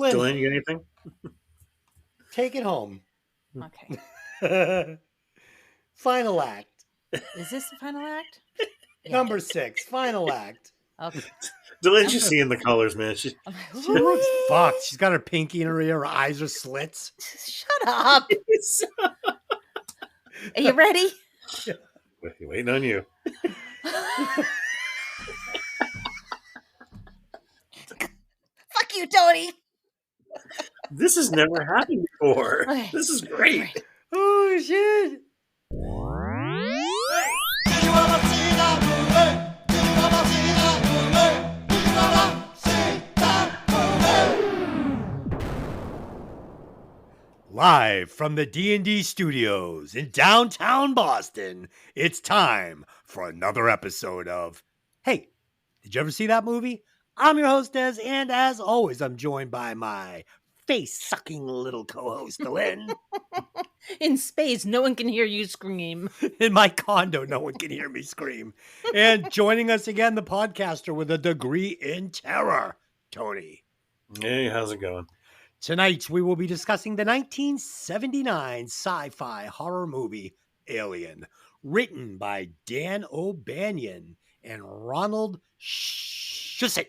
Delaney, you got anything? Take it home. Okay. Final act. Is this the final act? Yeah. Number 6. Final act. Okay. Delaney's just seeing the colors, man. She, I'm like, She looks fucked. She's got her pinky in her ear. Her eyes are slits. Shut up. Are you ready? waiting on you. Fuck you, Tony. This has never happened before. Okay. This is great. Oh, shit. Live from the D&D studios in downtown Boston, it's time for another episode of Hey, did you ever see that movie? I'm your host, Des, and as always, I'm joined by my face-sucking little co-host, Lynn. In space, no one can hear you scream. In my condo, no one can hear me scream. And joining us again, the podcaster with a degree in terror, Tony. Hey, how's it going? Tonight, we will be discussing the 1979 sci-fi horror movie Alien, written by Dan O'Banion and Ronald Shusett,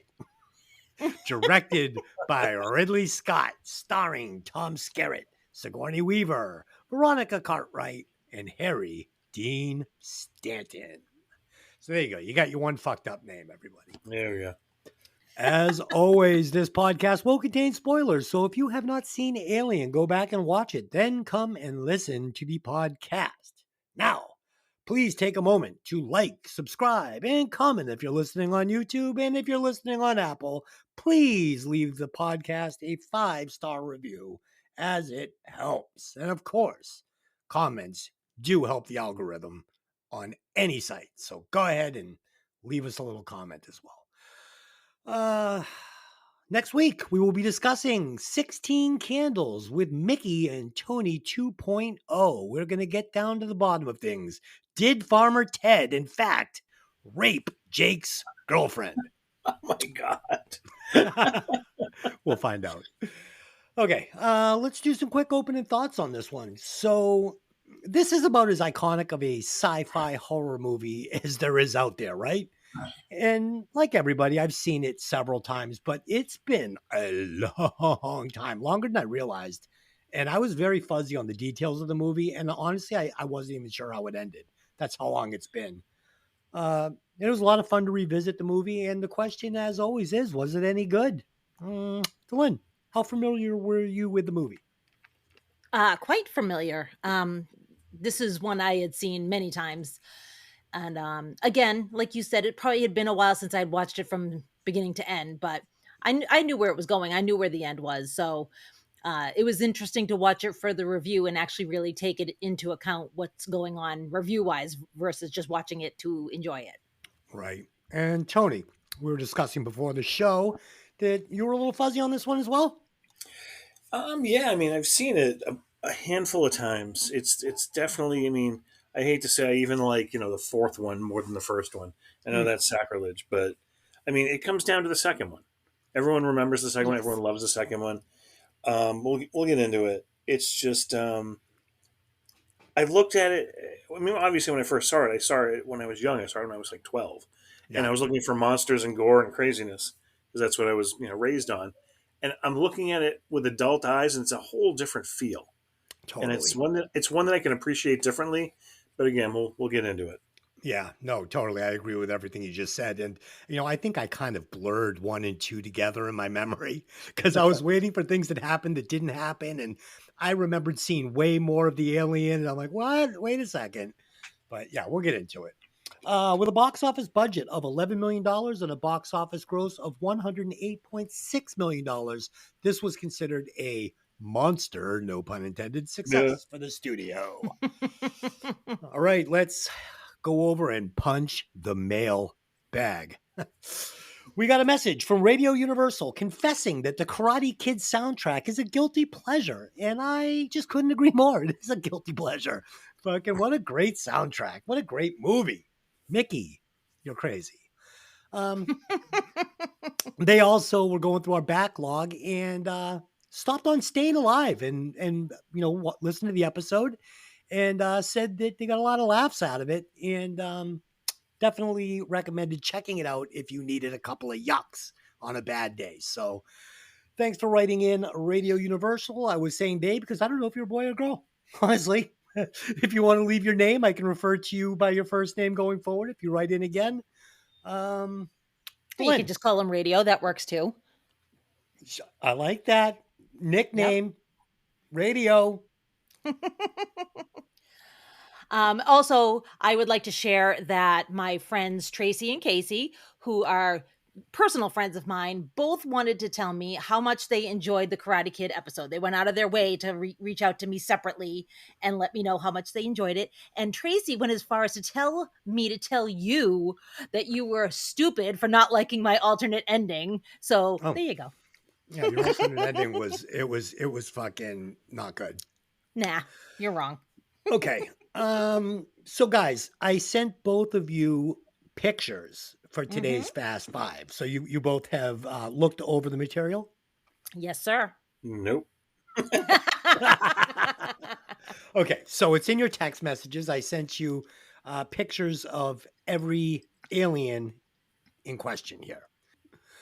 directed by Ridley Scott, starring Tom Skerritt, Sigourney Weaver, Veronica Cartwright, and Harry Dean Stanton. So there you go. You got your one fucked up name, everybody. There we go. As always, this podcast will contain spoilers, so if you have not seen Alien, go back and watch it, then come and listen to the podcast. Now, please take a moment to like, subscribe, and comment if you're listening on YouTube, and if you're listening on Apple, please leave the podcast a 5-star review, as it helps. And of course, comments do help the algorithm on any site, so go ahead and leave us a little comment as well. Next week, we will be discussing 16 Candles with Mikki and Tony 2.0. We're going to get down to the bottom of things. Did Farmer Ted, in fact, rape Jake's girlfriend? Oh my God. We'll find out. Okay, let's do some quick opening thoughts on this one. So, this is about as iconic of a sci-fi horror movie as there is out there, right? And like everybody, I've seen it several times, but it's been a long time, longer than I realized. And I was very fuzzy on the details of the movie. And honestly, I wasn't even sure how it ended. That's how long it's been. It was a lot of fun to revisit the movie. And the question, as always, is, was it any good? Lynn, how familiar were you with the movie? Quite familiar. This is one I had seen many times. And again, like you said, it probably had been a while since I'd watched it from beginning to end, but I knew where it was going. I knew where the end was. So it was interesting to watch it for the review and actually really take it into account what's going on review-wise versus just watching it to enjoy it. Right. And Tony, we were discussing before the show that you were a little fuzzy on this one as well? Yeah, I mean, I've seen it a handful of times. It's definitely, I mean, I hate to say I even like, the fourth one more than the first one. I know that's sacrilege, but I mean, it comes down to the second one. Everyone remembers the second one. Everyone loves the second one. We'll get into it. It's just, I looked at it. I mean, obviously when I first saw it when I was young. I saw it when I was like 12 and I was looking for monsters and gore and craziness because that's what I was, raised on. And I'm looking at it with adult eyes and it's a whole different feel. Totally. And it's one that I can appreciate differently. But again, we'll get into it. Yeah, no, totally. I agree with everything you just said. And, I think I kind of blurred 1 and 2 together in my memory because I was waiting for things that happened that didn't happen. And I remembered seeing way more of the Alien. And I'm like, what? Wait a second. But yeah, we'll get into it. With a box office budget of $11 million and a box office gross of $108.6 million, this was considered a monster, no pun intended, success for the studio. All right, let's go over and punch the mail bag. We got a message from Radio Universal confessing that the Karate Kid soundtrack is a guilty pleasure, and I just couldn't agree more. It is a guilty pleasure. Fucking what a great soundtrack. What a great movie. Mikki, you're crazy. Um, they also were going through our backlog and stopped on Staying Alive and listened to the episode and said that they got a lot of laughs out of it and definitely recommended checking it out if you needed a couple of yucks on a bad day. So thanks for writing in, Radio Universal. I was saying they because I don't know if you're a boy or girl, honestly. If you want to leave your name, I can refer to you by your first name going forward if you write in again. You Lynn, can just call him Radio. That works too. I like that. Nickname, Radio. Also, I would like to share that my friends Tracy and Casey, who are personal friends of mine, both wanted to tell me how much they enjoyed the Karate Kid episode. They went out of their way to reach out to me separately and let me know how much they enjoyed it. And Tracy went as far as to tell me to tell you that you were stupid for not liking my alternate ending. So there you go. Yeah, your alternate ending was fucking not good. Nah, you're wrong. Okay. So guys, I sent both of you pictures for today's Fast Five. So you both have looked over the material? Yes, sir. Nope. Okay, so it's in your text messages. I sent you pictures of every alien in question here.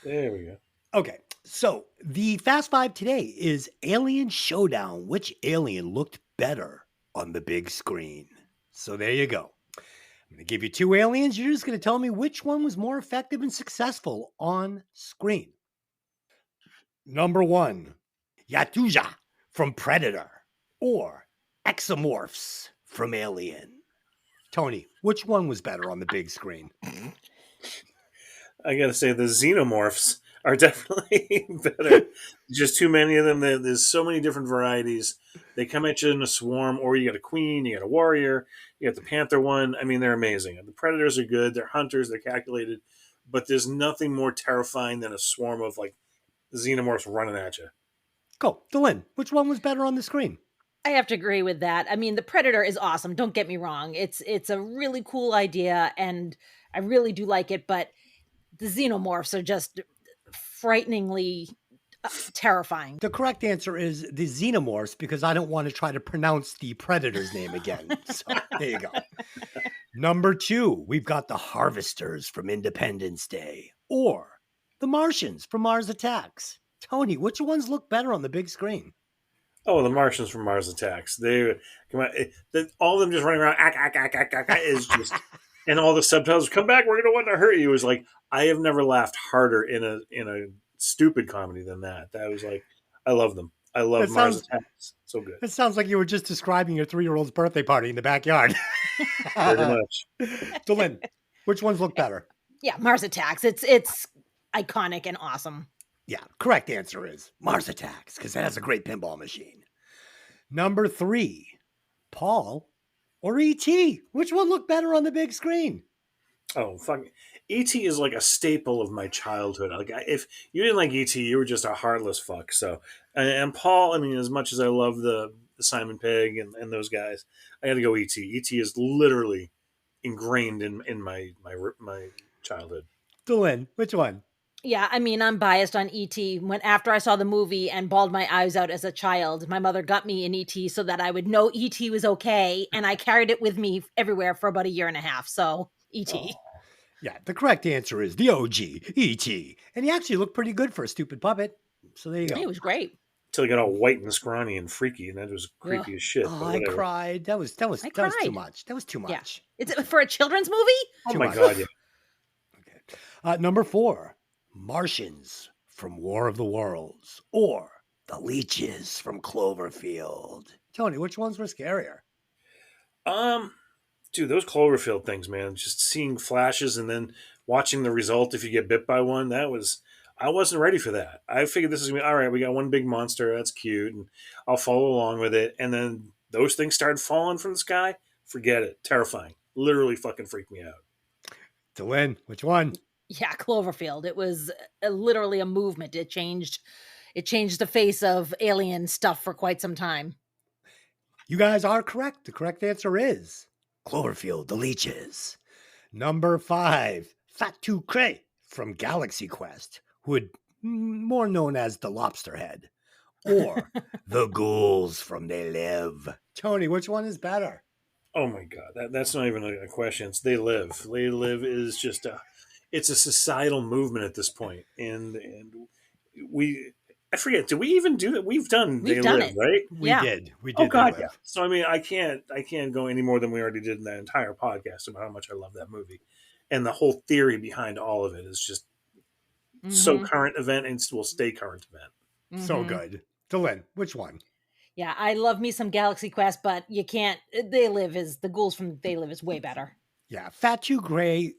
There we go. Okay, so the Fast Five today is Alien Showdown. Which alien looked better on the big screen? So there you go. I'm going to give you two aliens. You're just going to tell me which one was more effective and successful on screen. Number one, Yatuja from Predator or Exomorphs from Alien. Tony, which one was better on the big screen? I gotta say, the xenomorphs are definitely better. Just too many of them. There's so many different varieties. They come at you in a swarm, or you got a queen, you got a warrior, you got the panther one. I mean, they're amazing. The predators are good. They're hunters. They're calculated. But there's nothing more terrifying than a swarm of like xenomorphs running at you. Go, Delin, which one was better on the screen? I have to agree with that. I mean, the Predator is awesome. Don't get me wrong. It's a really cool idea, and I really do like it. But the xenomorphs are just frighteningly terrifying. The correct answer is the xenomorphs because I don't want to try to pronounce the predator's name again. So there you go. Number two, we've got the Harvesters from Independence Day or the Martians from Mars Attacks. Tony, which ones look better on the big screen? Oh, the Martians from Mars Attacks. They come on, all of them just running around. Is just, and all the subtitles come back. We're gonna want to hurt you. It was like I have never laughed harder in a stupid comedy than that. That was like I love them. I love Mars Attacks. So good. It sounds like you were just describing your 3-year-old's birthday party in the backyard. Pretty much. Delin, which ones look better? Yeah, Mars Attacks. It's iconic and awesome. Yeah, correct answer is Mars Attacks because it has a great pinball machine. Number three, Paul or E.T.? Which one looked better on the big screen? Oh, fuck. E.T. is like a staple of my childhood. Like, if you didn't like E.T., you were just a heartless fuck. So, and Paul, I mean, as much as I love the Simon Pegg and those guys, I got to go E.T. E.T. is literally ingrained in my childhood. Delin, which one? Yeah, I mean, I'm biased on E.T. When after I saw the movie and bawled my eyes out as a child, my mother got me an E.T. so that I would know E.T. was okay, and I carried it with me everywhere for about a year and a half. So E.T. Oh. Yeah, the correct answer is the OG, E.T. And he actually looked pretty good for a stupid puppet. So there you go. It was great. Until he got all white and scrawny and freaky, and that was creepy as shit. Oh, I cried. That was too much. That was too much. Yeah. It's for a children's movie? Oh my God, yeah. Okay. Number four, Martians from War of the Worlds or the Leeches from Cloverfield. Tony, which ones were scarier? Dude, those Cloverfield things, man, just seeing flashes and then watching the result if you get bit by one, I wasn't ready for that. I figured this is going to be, all right, we got one big monster, that's cute, and I'll follow along with it. And then those things started falling from the sky. Forget it. Terrifying. Literally fucking freaked me out. Delin, which one? Yeah, Cloverfield. It was literally a movement. It changed the face of alien stuff for quite some time. You guys are correct. The correct answer is Cloverfield, the Leeches. Number five, Fatu Cray from Galaxy Quest, who would more known as the Lobster Head, or the ghouls from They Live. Tony, which one is better? Oh my God, that's not even a question. It's They Live. They Live is just it's a societal movement at this point, and we, I forget, do we even do that? We've done We've They done Live, it. right? We Yeah. did. We Oh did They God, yeah. Live. So I mean, I can't go any more than we already did in that entire podcast about how much I love that movie, and the whole theory behind all of it is just so Mm-hmm. current event and will stay current event. So Mm-hmm. good. Delin, which one? Yeah, I love me some Galaxy Quest, but you can't. They Live is the ghouls from They Live is way better. Yeah, Fat Two Cray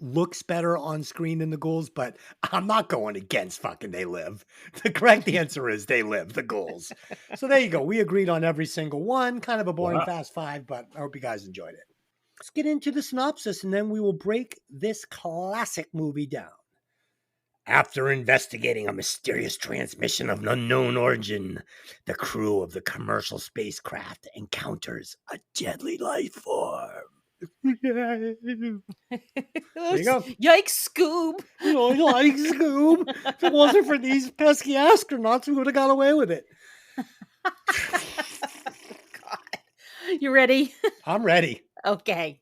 looks better on screen than the ghouls, but I'm not going against fucking They Live. The correct answer is They Live, the ghouls. So there you go. We agreed on every single one. Kind of a boring Wow. Fast Five, but I hope you guys enjoyed it. Let's get into the synopsis and then we will break this classic movie down. After investigating a mysterious transmission of an unknown origin, the crew of the commercial spacecraft encounters a deadly life form. There you go. Yikes, Scoob! Like Scoob. If it wasn't for these pesky astronauts, we would have got away with it. God. You ready? I'm ready. Okay.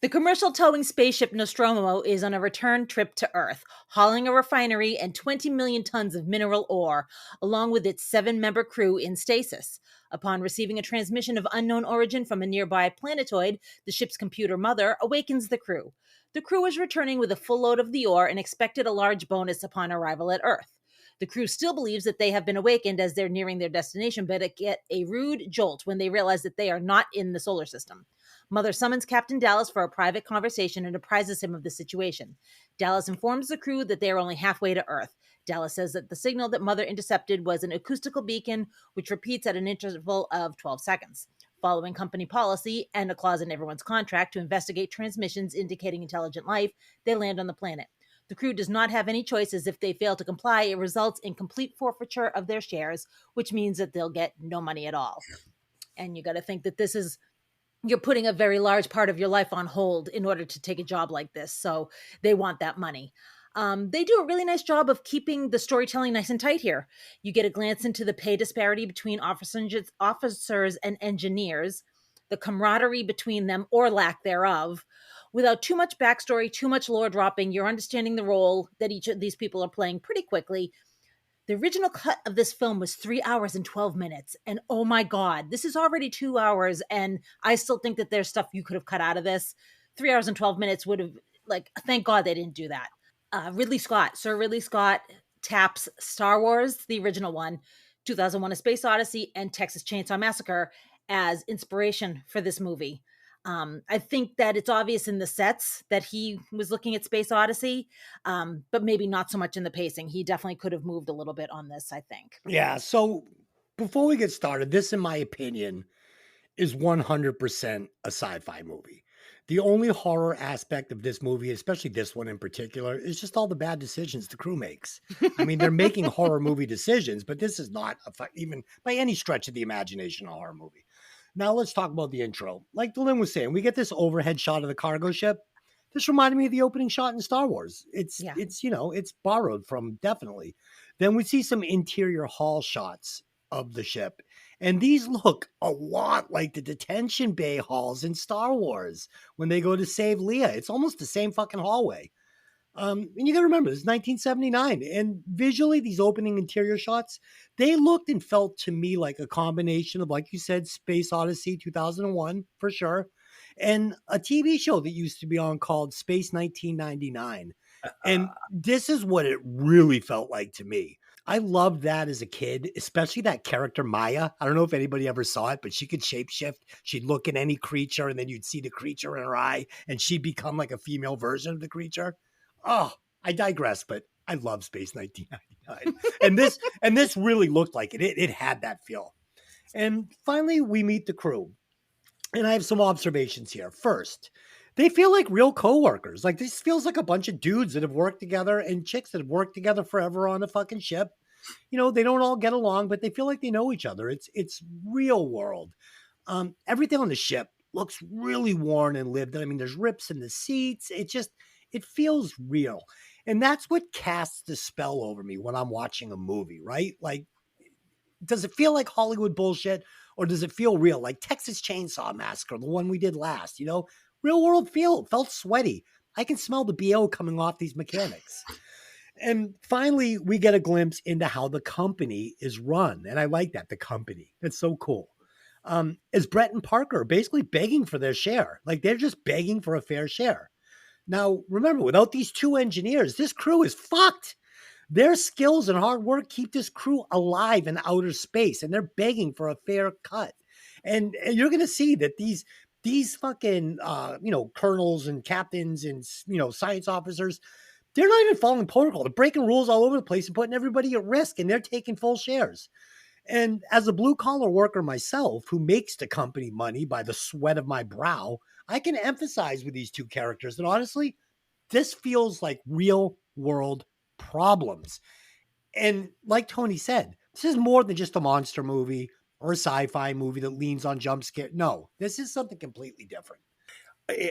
The commercial towing spaceship Nostromo is on a return trip to Earth, hauling a refinery and 20 million tons of mineral ore, along with its 7-member crew in stasis. Upon receiving a transmission of unknown origin from a nearby planetoid, the ship's computer mother awakens the crew. The crew is returning with a full load of the ore and expected a large bonus upon arrival at Earth. The crew still believes that they have been awakened as they're nearing their destination, but get a rude jolt when they realize that they are not in the solar system. Mother summons Captain Dallas for a private conversation and apprises him of the situation. Dallas informs the crew that they are only halfway to Earth. Dallas says that the signal that Mother intercepted was an acoustical beacon, which repeats at an interval of 12 seconds. Following company policy and a clause in everyone's contract to investigate transmissions indicating intelligent life, they land on the planet. The crew does not have any choices. If they fail to comply, it results in complete forfeiture of their shares, which means that they'll get no money at all. And you got to think that you're putting a very large part of your life on hold in order to take a job like this. So they want that money. They do a really nice job of keeping the storytelling nice and tight here. You get a glance into the pay disparity between officers and engineers, the camaraderie between them or lack thereof. Without too much backstory, too much lore dropping, you're understanding the role that each of these people are playing pretty quickly. The original cut of this film was 3 hours and 12 minutes. And oh my God, this is already 2 hours. And I still think that there's stuff you could have cut out of this. 3 hours and 12 minutes would have, thank God they didn't do that. Sir Ridley Scott taps Star Wars, the original one, 2001 A Space Odyssey, and Texas Chainsaw Massacre as inspiration for this movie. I think that it's obvious in the sets that he was looking at Space Odyssey, but maybe not so much in the pacing. He definitely could have moved a little bit on this, I think. Yeah. So before we get started, this, in my opinion, is 100% a sci-fi movie. The only horror aspect of this movie, especially this one in particular, is just all the bad decisions the crew makes. I mean, they're making horror movie decisions, but this is not even by any stretch of the imagination a horror movie. Now let's talk about the intro. Like Dylan was saying, we get this overhead shot of the cargo ship. This reminded me of the opening shot in Star Wars. It's borrowed from, definitely. Then we see some interior hall shots of the ship. And these look a lot like the detention bay halls in Star Wars when they go to save Leia. It's almost the same fucking hallway. And you got to remember, this is 1979. And visually, these opening interior shots, they looked and felt to me like a combination of, like you said, Space Odyssey 2001, for sure, and a TV show that used to be on called Space 1999. And this is what it really felt like to me. I loved that as a kid, especially that character Maya. I don't know if anybody ever saw it, but she could shapeshift. She'd look at any creature and then you'd see the creature in her eye and she'd become like a female version of the creature. Oh, I digress, but I love Space 1999. and this really looked like it. It had that feel. And finally, we meet the crew. And I have some observations here. First, they feel like real coworkers. Like, this feels like a bunch of dudes that have worked together and chicks that have worked together forever on a fucking ship. You know, they don't all get along, but they feel like they know each other. It's real world. Everything on the ship looks really worn and lived. I mean, there's rips in the seats. It feels real. And that's what casts the spell over me when I'm watching a movie, right? Like, does it feel like Hollywood bullshit or does it feel real? Like Texas Chainsaw Massacre, the one we did last, real world feel, felt sweaty. I can smell the BO coming off these mechanics. And finally, we get a glimpse into how the company is run. And I like that, the company. That's so cool. As Brett and Parker are basically begging for their share. Like they're just begging for a fair share. Now, remember, without these two engineers, this crew is fucked. Their skills and hard work keep this crew alive in outer space, and they're begging for a fair cut. And you're going to see that these fucking colonels and captains and science officers, they're not even following protocol. They're breaking rules all over the place and putting everybody at risk, and they're taking full shares. And as a blue collar worker myself, who makes the company money by the sweat of my brow, I can emphasize with these two characters that honestly, this feels like real world problems. And like Tony said, this is more than just a monster movie or a sci-fi movie that leans on jump scare. No, this is something completely different.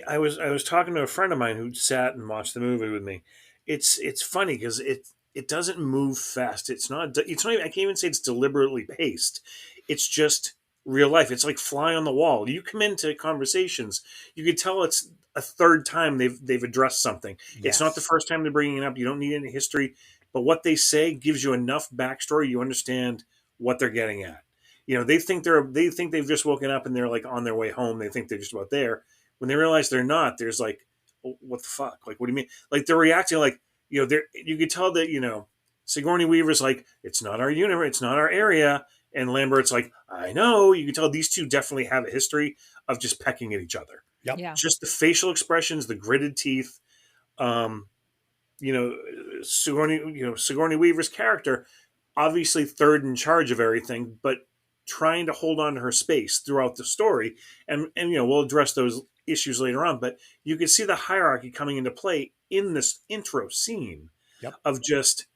I was talking to a friend of mine who sat and watched the movie with me. It's funny because it doesn't move fast. It's not even, I can't even say it's deliberately paced. It's just real life. It's like fly on the wall. You come into conversations, you can tell it's a third time they've addressed something. Yes. It's not the first time they're bringing it up. You don't need any history, but what they say gives you enough backstory. You understand what they're getting at. They think they've just woken up and they're like on their way home. They think they're just about there. When they realize they're not, there's like, oh, what the fuck? Like, what do you mean? Like they're reacting like, they're, you could tell that, Sigourney Weaver's like, it's not our universe, it's not our area. And Lambert's like, I know. You can tell these two definitely have a history of just pecking at each other. Yep. Yeah. Just the facial expressions, the gritted teeth. Sigourney Weaver's character, obviously third in charge of everything, but trying to hold on to her space throughout the story. And we'll address those issues later on, but you can see the hierarchy coming into play in this intro scene. Yep. Of just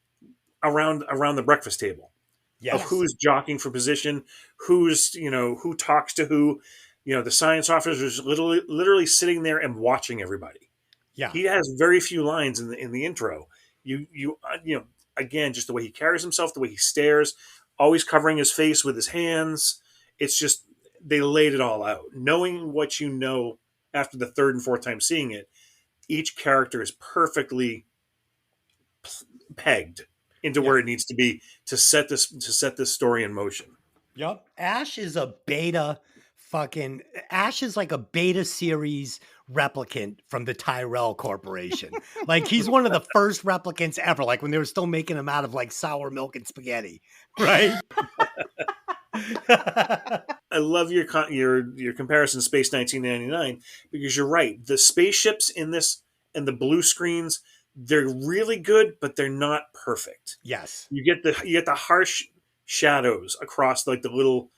around the breakfast table. Yes. Of who's jockeying for position, who's, who talks to who. The science officer is literally sitting there and watching everybody. Yeah. He has very few lines in the intro. Again, just the way he carries himself, the way he stares, always covering his face with his hands. It's just, they laid it all out. Knowing what you know after the third and fourth time seeing it, each character is perfectly pegged into where it needs to be to set this story in motion. Yep. Ash is like a beta series replicant from the Tyrell Corporation. Like he's one of the first replicants ever, like when they were still making them out of like sour milk and spaghetti, right? I love your comparison Space 1999 because you're right. The spaceships in this and the blue screens, they're really good, but they're not perfect. Yes. You get the harsh shadows across the little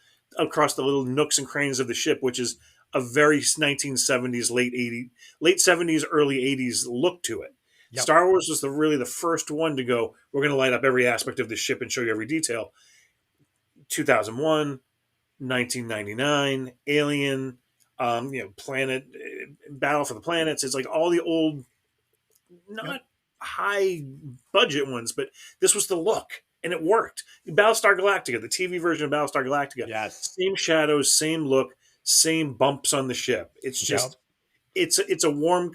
nooks and crannies of the ship, which is a very 1970s, late 70s, early 80s look to it. Yep. Star Wars was really the first one to go, we're going to light up every aspect of the ship and show you every detail. 2001, 1999, Alien, Planet, Battle for the Planets. It's like all the old, not high budget ones, but this was the look. And it worked. Battlestar Galactica, the TV version of Battlestar Galactica. Yes. Same shadows, same look, same bumps on the ship. It's just, it's a warm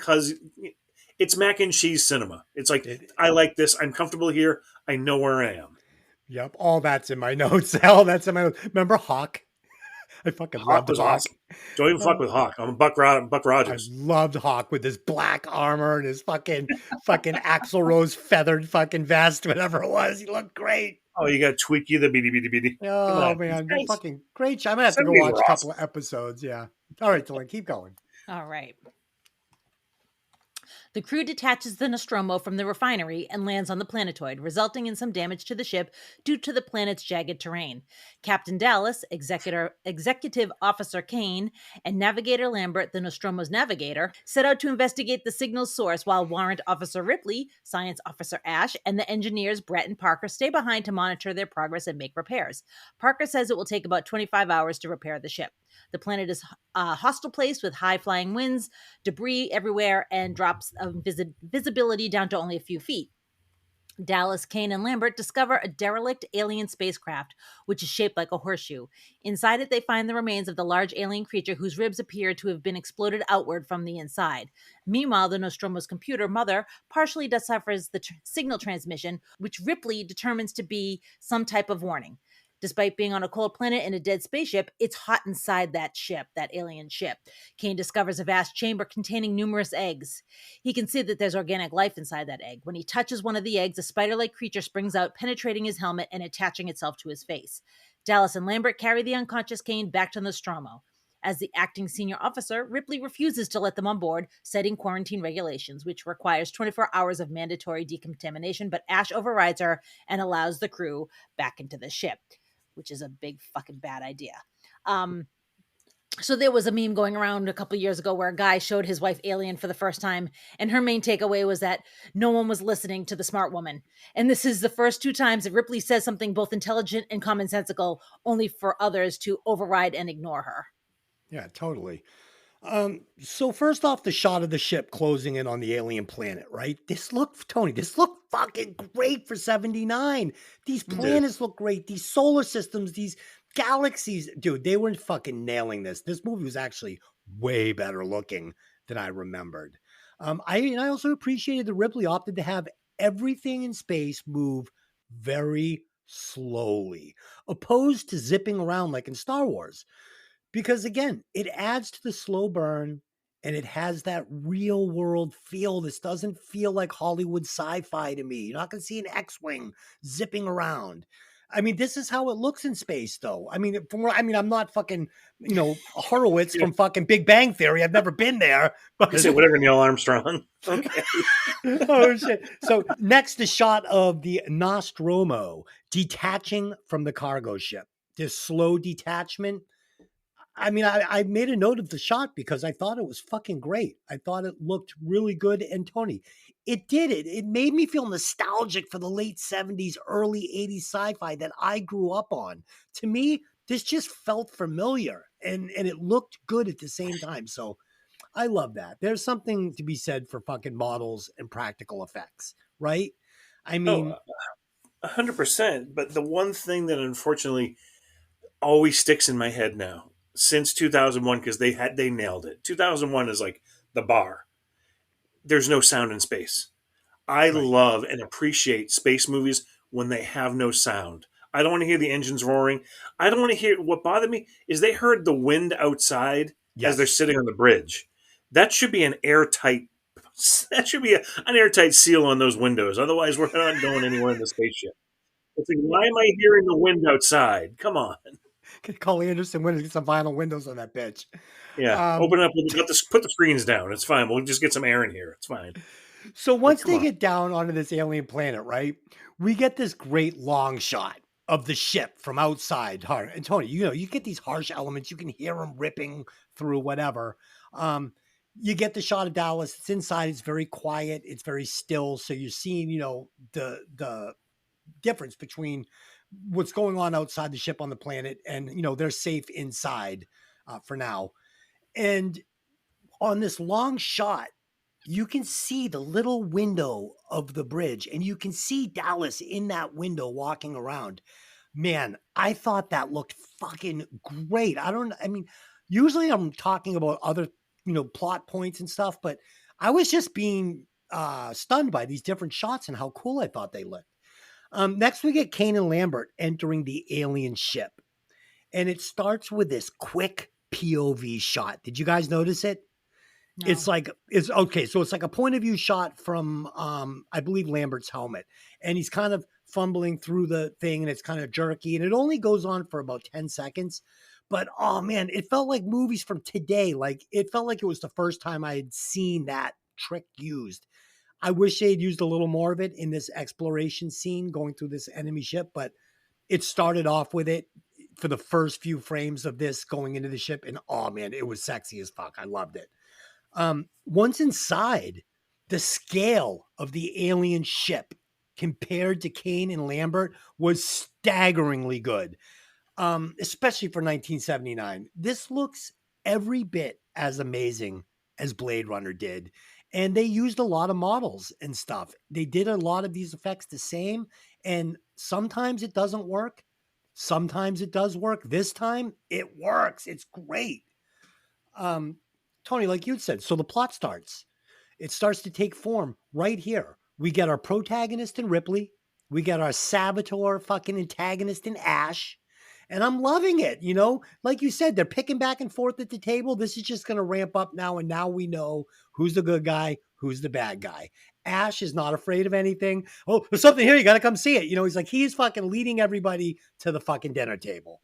it's mac and cheese cinema. It's like, I like this. I'm comfortable here. I know where I am. Yep. All that's in my notes. All that's in my notes. Remember Hawk? I fucking loved Hawk. Awesome. Don't even fuck with Hawk. I'm Buck Rogers. I loved Hawk with his black armor and his fucking Axl Rose feathered fucking vest, whatever it was. He looked great. Oh, you got Tweaky the beady. Oh man, fucking great. I'm gonna have to go watch a couple of episodes. Yeah. All right, Dylan, keep going. All right. The crew detaches the Nostromo from the refinery and lands on the planetoid, resulting in some damage to the ship due to the planet's jagged terrain. Captain Dallas, Executive Officer Kane, and Navigator Lambert, the Nostromo's navigator, set out to investigate the signal's source while Warrant Officer Ripley, Science Officer Ash, and the engineers Brett and Parker stay behind to monitor their progress and make repairs. Parker says it will take about 25 hours to repair the ship. The planet is a hostile place with high-flying winds, debris everywhere, and drops of visibility down to only a few feet. Dallas, Kane, and Lambert discover a derelict alien spacecraft, which is shaped like a horseshoe. Inside it, they find the remains of the large alien creature whose ribs appear to have been exploded outward from the inside. Meanwhile, the Nostromo's computer, Mother, partially deciphers the signal transmission, which Ripley determines to be some type of warning. Despite being on a cold planet in a dead spaceship, it's hot inside that ship, that alien ship. Kane discovers a vast chamber containing numerous eggs. He can see that there's organic life inside that egg. When he touches one of the eggs, a spider-like creature springs out, penetrating his helmet and attaching itself to his face. Dallas and Lambert carry the unconscious Kane back to Nostromo. As the acting senior officer, Ripley refuses to let them on board, citing quarantine regulations, which requires 24 hours of mandatory decontamination, but Ash overrides her and allows the crew back into the ship, which is a big fucking bad idea. So there was a meme going around a couple years ago where a guy showed his wife Alien for the first time, and her main takeaway was that no one was listening to the smart woman. And this is the first 2 times that Ripley says something both intelligent and commonsensical, only for others to override and ignore her. Yeah, totally. So first off, the shot of the ship closing in on the alien planet, right? This looked fucking great for 79. These planets look great. These solar systems, these galaxies, dude, they were fucking nailing this. This movie was actually way better looking than I remembered. I also appreciated that Ripley opted to have everything in space move very slowly, opposed to zipping around like in Star Wars. Because again, it adds to the slow burn and it has that real world feel. This doesn't feel like Hollywood sci-fi to me. You're not going to see an X-Wing zipping around. I mean, this is how it looks in space, though. I mean, I'm not fucking, Horowitz from fucking Big Bang Theory. I've never been there. But You say whatever, Neil Armstrong. Okay. Oh shit! So next, the shot of the Nostromo detaching from the cargo ship. This slow detachment. I mean, I made a note of the shot because I thought it was fucking great. I thought it looked really good. And Tony, it did it. It made me feel nostalgic for the late 70s, early 80s sci-fi that I grew up on. To me, this just felt familiar and it looked good at the same time. So I love that. There's something to be said for fucking models and practical effects, right? I mean, 100%. But the one thing that unfortunately always sticks in my head now since 2001, because they nailed it. 2001 is like the bar. There's no sound in space. I love and appreciate space movies when they have no sound. I don't want to hear the engines roaring. I don't want to hear. What bothered me is they heard the wind outside as they're sitting on the bridge. That should be an airtight. That should be an airtight seal on those windows. Otherwise, we're not going anywhere in the spaceship. It's like, why am I hearing the wind outside? Come on. call Anderson windows, get some vinyl windows on that bitch. Yeah, open it up. Put the screens down. It's fine. We'll just get some air in here. It's fine. So once they get down onto this alien planet, right, we get this great long shot of the ship from outside. And Tony, you get these harsh elements. You can hear them ripping through whatever. You get the shot of Dallas. It's inside. It's very quiet. It's very still. So you're seeing, the difference between what's going on outside the ship on the planet and, they're safe inside for now. And on this long shot, you can see the little window of the bridge and you can see Dallas in that window walking around. Man, I thought that looked fucking great. Usually I'm talking about other, plot points and stuff, but I was just being stunned by these different shots and how cool I thought they looked. Next, we get Kane and Lambert entering the alien ship. And it starts with this quick POV shot. Did you guys notice it? No. It's like a point of view shot from I believe Lambert's helmet, and he's kind of fumbling through the thing and it's kind of jerky and it only goes on for about 10 seconds. But oh man, it felt like movies from today. Like it felt like it was the first time I had seen that trick used. I wish they'd used a little more of it in this exploration scene going through this enemy ship, but it started off with it for the first few frames of this going into the ship. And oh man, it was sexy as fuck. I loved it. Once inside, the scale of the alien ship compared to Kane and Lambert was staggeringly good, especially for 1979. This looks every bit as amazing as Blade Runner did. and they used a lot of models and stuff. They did a lot of these effects the same, and sometimes it doesn't work. Sometimes it does work. This time it works. It's great. Um, Tony, like you said, so the plot starts. It starts to take form right here. We get our protagonist in Ripley. We get our saboteur fucking antagonist in Ash. And I'm loving it. You know, like you said, they're picking back and forth at the table. This is just going to ramp up now. And now we know who's the good guy, who's the bad guy. Ash is not afraid of anything. Oh, there's something here. You got to come see it. You know, he's like, he's fucking leading everybody to the fucking dinner table.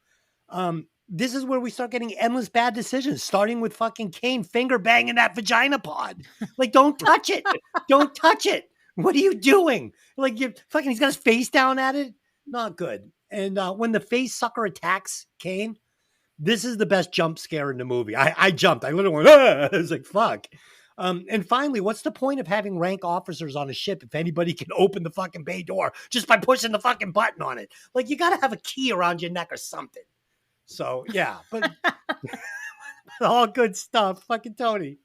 This is where we start getting endless bad decisions, starting with fucking Kane finger banging that vagina pod. Like, don't touch it. Don't touch it. What are you doing? Like, you fucking, he's got his face down at it. Not good. And when the face sucker attacks Kane, this is the best jump scare in the movie. I jumped. I literally went, ah! I was like, fuck. And finally, what's the point of having rank officers on a ship if anybody can open the fucking bay door just by pushing the fucking button on it? Like, you got to have a key around your neck or something. So, yeah, but all good stuff. Fucking Tony.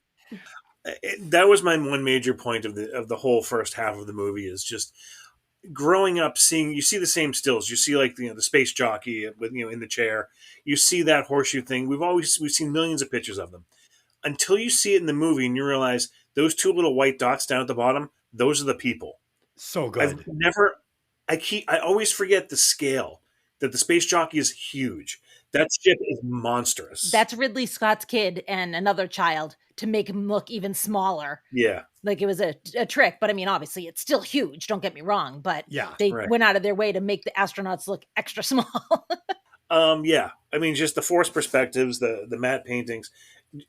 That was my one major point of the whole first half of the movie is just growing up seeing, you see the same stills. You see like, the space jockey with, in the chair. You see that horseshoe thing. We've seen millions of pictures of them until you see it in the movie and you realize those two little white dots down at the bottom, those are the people. So good. I always forget the scale that the space jockey is huge. That ship is monstrous. That's Ridley Scott's kid and another child to make him look even smaller. Yeah. Like it was a trick, but I mean, obviously it's still huge. Don't get me wrong, but they went out of their way to make the astronauts look extra small. Yeah. I mean, just the force perspectives, the matte paintings,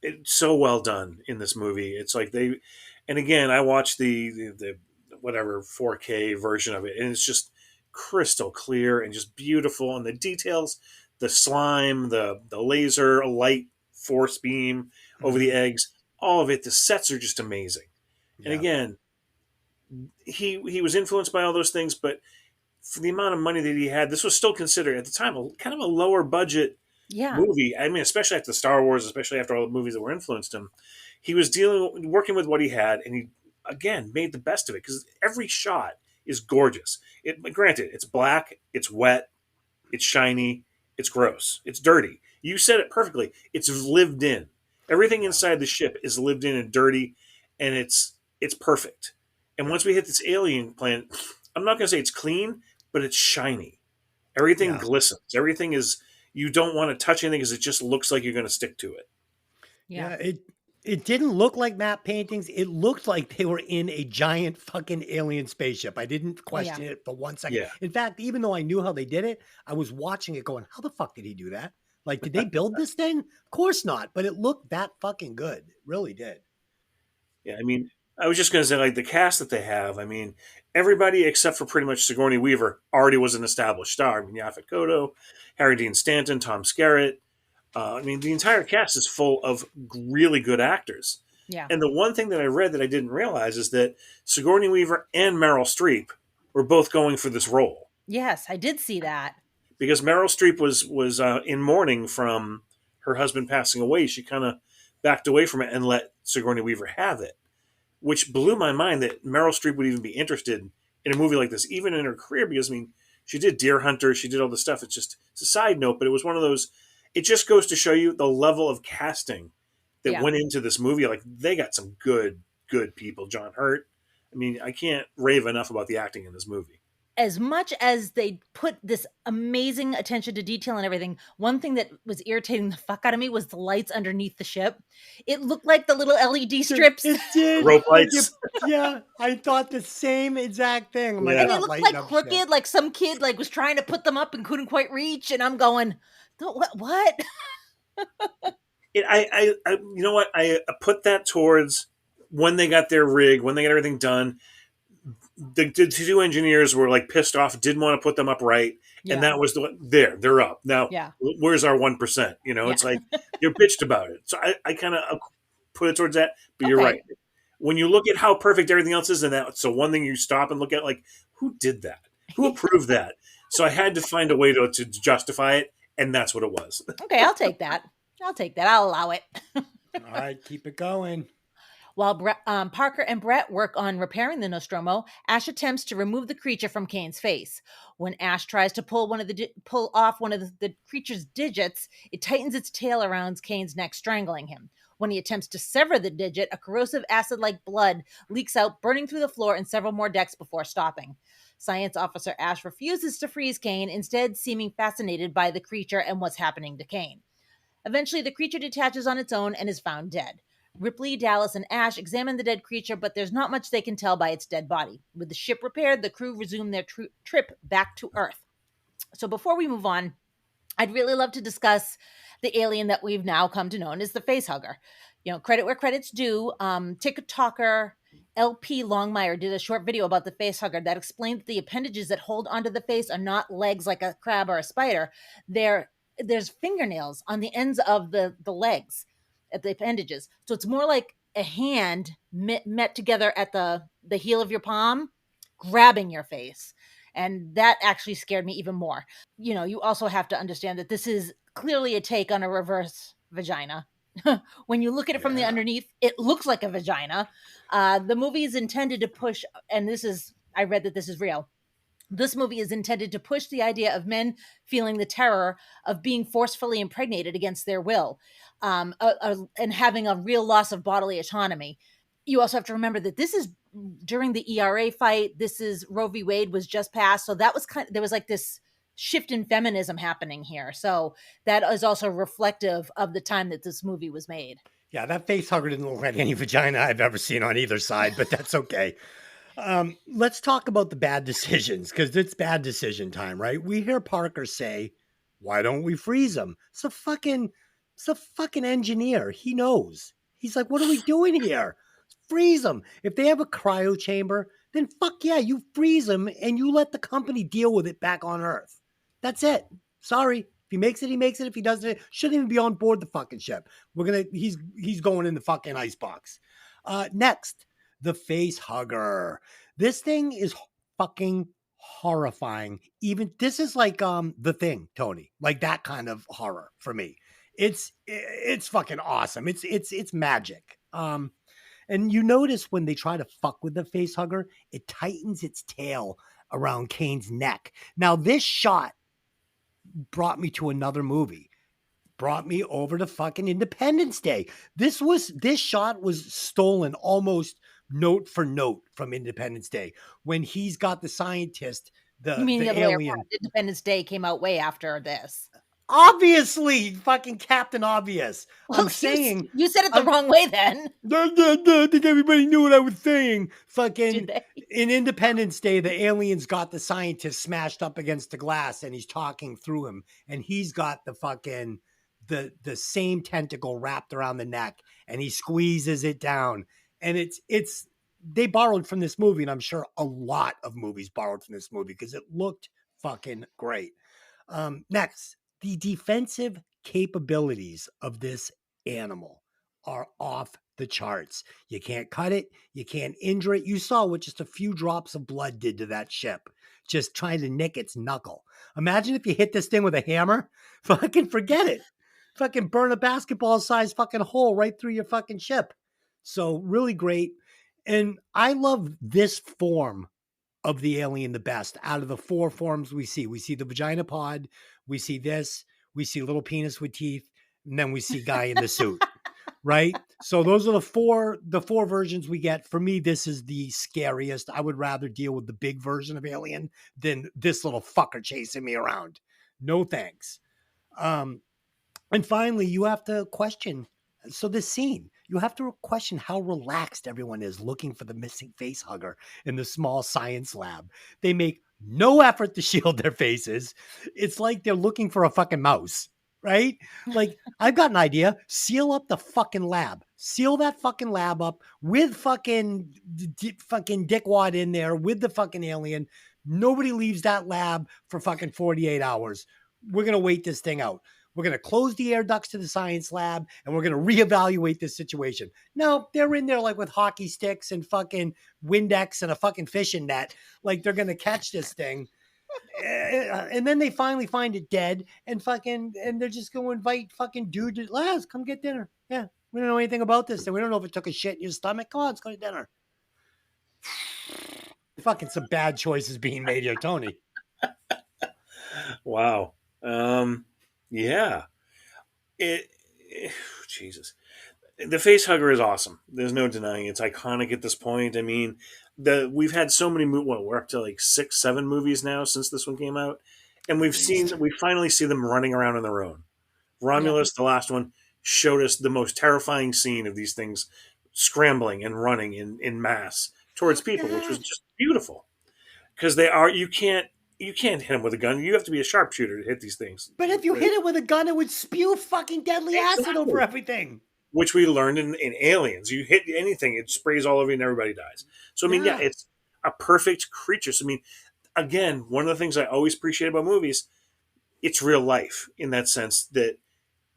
it's so well done in this movie. It's like and again, I watched the whatever 4K version of it, and it's just crystal clear and just beautiful, and the details. The slime, the laser light force beam over the eggs, all of it. The sets are just amazing. Yeah. And again, he was influenced by all those things, but for the amount of money that he had, this was still considered at the time kind of a lower budget movie. I mean, especially after Star Wars, especially after all the movies that were influenced him. He was working with what he had, and he again made the best of it because every shot is gorgeous. Granted, it's black, it's wet, it's shiny. It's gross. It's dirty. You said it perfectly. It's lived in. Everything inside the ship is lived in and dirty, and it's perfect. And once we hit this alien planet, I'm not going to say it's clean, but it's shiny. Everything glistens. Everything is. You don't want to touch anything because it just looks like you're going to stick to it. Yeah. It didn't look like matte paintings. It looked like they were in a giant fucking alien spaceship. I didn't question it for 1 second. Yeah. In fact, even though I knew how they did it, I was watching it going, how the fuck did he do that? Like, did they build this thing? Of course not. But it looked that fucking good. It really did. Yeah, I mean, I was just going to say, like, the cast that they have, I mean, everybody except for pretty much Sigourney Weaver already was an established star. I mean, Yaphet Kotto, Harry Dean Stanton, Tom Skerritt. I mean, the entire cast is full of really good actors. Yeah. And the one thing that I read that I didn't realize is that Sigourney Weaver and Meryl Streep were both going for this role. Yes, I did see that. Because Meryl Streep was in mourning from her husband passing away. She kind of backed away from it and let Sigourney Weaver have it, which blew my mind that Meryl Streep would even be interested in a movie like this, even in her career, because, I mean, she did Deer Hunter, she did all this stuff. It's a side note, but it was one of those. It just goes to show you the level of casting that went into this movie. Like, they got some good people. John Hurt. I mean, I can't rave enough about the acting in this movie. As much as they put this amazing attention to detail and everything, one thing that was irritating the fuck out of me was the lights underneath the ship. It looked like the little LED strips. It did. Rope lights. Yeah, I thought the same exact thing. Like, and it looked like crooked, shit. Like some kid like was trying to put them up and couldn't quite reach. And I'm going, what? I you know what? I put that towards when they got their rig, when they got everything done. The two engineers were like pissed off, didn't want to put them up right, and that was they're up now. Yeah. Where's our 1%? You know, it's like you're bitched about it. So I kind of put it towards that. But you're right. When you look at how perfect everything else is, and that's the one thing you stop and look at, like, who did that? Who approved that? So I had to find a way to justify it, and that's what it was. Okay, I'll take that. I'll allow it. All right, keep it going. While Parker and Brett work on repairing the Nostromo, Ash attempts to remove the creature from Kane's face. When Ash tries to pull off one of the creature's digits, it tightens its tail around Kane's neck, strangling him. When he attempts to sever the digit, a corrosive acid-like blood leaks out, burning through the floor and several more decks before stopping. Science Officer Ash refuses to freeze Kane, instead seeming fascinated by the creature and what's happening to Kane. Eventually, the creature detaches on its own and is found dead. Ripley, Dallas, and Ash examine the dead creature, but there's not much they can tell by its dead body. With the ship repaired, the crew resume their trip back to Earth. So before we move on, I'd really love to discuss the alien that we've now come to know as the facehugger. Credit where credit's due. TikToker LP Longmire did a short video about the facehugger that explained that the appendages that hold onto the face are not legs like a crab or a spider. There's fingernails on the ends of the legs at the appendages. So it's more like a hand met together at the heel of your palm, grabbing your face. And that actually scared me even more. You also have to understand that this is clearly a take on a reverse vagina. When you look at it from the underneath, it looks like a vagina. The movie is intended to push, and I read that this is real. This movie is intended to push the idea of men feeling the terror of being forcefully impregnated against their will, and having a real loss of bodily autonomy. You also have to remember that this is during the ERA fight. This is Roe v. Wade was just passed. So that was there was like this shift in feminism happening here. So that is also reflective of the time that this movie was made. Yeah, that facehugger didn't look like any vagina I've ever seen on either side, but that's okay. Let's talk about the bad decisions, because it's bad decision time, right? We hear Parker say, "Why don't we freeze him?" It's a fucking engineer. He knows. He's like, "What are we doing here? Freeze them. If they have a cryo chamber, then fuck yeah, you freeze them and you let the company deal with it back on Earth. That's it. Sorry. If he makes it, he makes it. If he doesn't, shouldn't even be on board the fucking ship. He's going in the fucking icebox." Next, the face hugger. This thing is fucking horrifying. Even this is like The Thing, Tony. Like that kind of horror for me. It's fucking awesome. It's magic. And you notice when they try to fuck with the face hugger, it tightens its tail around Kane's neck. Now, this shot brought me to another movie. Brought me over to fucking Independence Day. This shot was stolen almost note for note from Independence Day when he's got the scientist, the alien. Independence Day came out way after this. Obviously, fucking Captain Obvious. Well, I'm saying you said it the wrong way then. I think everybody knew what I was saying. Fucking in Independence Day, the alien's got the scientist smashed up against the glass and he's talking through him, and he's got the fucking the same tentacle wrapped around the neck, and he squeezes it down. And it's they borrowed from this movie, and I'm sure a lot of movies borrowed from this movie because it looked fucking great. Next, the defensive capabilities of this animal are off the charts. You can't cut it. You can't injure it. You saw what just a few drops of blood did to that ship, just trying to nick its knuckle. Imagine if you hit this thing with a hammer. Fucking forget it. Fucking burn a basketball size fucking hole right through your fucking ship. So really great. And I love this form of the alien the best out of the four forms we see. We see the vagina pod, we see this, we see little penis with teeth, and then we see guy in the suit, right? So those are the four versions we get. For me, this is the scariest. I would rather deal with the big version of alien than this little fucker chasing me around. No thanks. And finally, you have to question. So this scene, you have to question how relaxed everyone is looking for the missing face hugger in the small science lab. They make no effort to shield their faces. It's like they're looking for a fucking mouse, right? Like, I've got an idea. Seal up the fucking lab. Seal that fucking lab up with fucking dickwad in there with the fucking alien. Nobody leaves that lab for fucking 48 hours. We're going to wait this thing out. We're going to close the air ducts to the science lab, and we're going to reevaluate this situation. No, they're in there like with hockey sticks and fucking Windex and a fucking fishing net. Like they're going to catch this thing. And then they finally find it dead and they're just going to invite fucking dude to, Laz, come get dinner. Yeah, We don't know anything about this thing. We don't know if it took a shit in your stomach. Come on, let's go to dinner. Fucking some bad choices being made here, Tony. Wow. Yeah. Jesus. The face hugger is awesome. There's no denying it. It's iconic at this point. I mean, we've had so many movies. Well, we're up to like 6, 7 movies now since this one came out, and we finally see them running around on their own. Romulus, the last one, showed us the most terrifying scene of these things scrambling and running in mass towards people, which was just beautiful. Because you can't hit them with a gun. You have to be a sharpshooter to hit these things. But if you hit it with a gun, it would spew fucking deadly acid over everything. Which we learned in Aliens. You hit anything, it sprays all over you and everybody dies. So, I mean, yeah, it's a perfect creature. So, I mean, again, one of the things I always appreciate about movies, it's real life in that sense that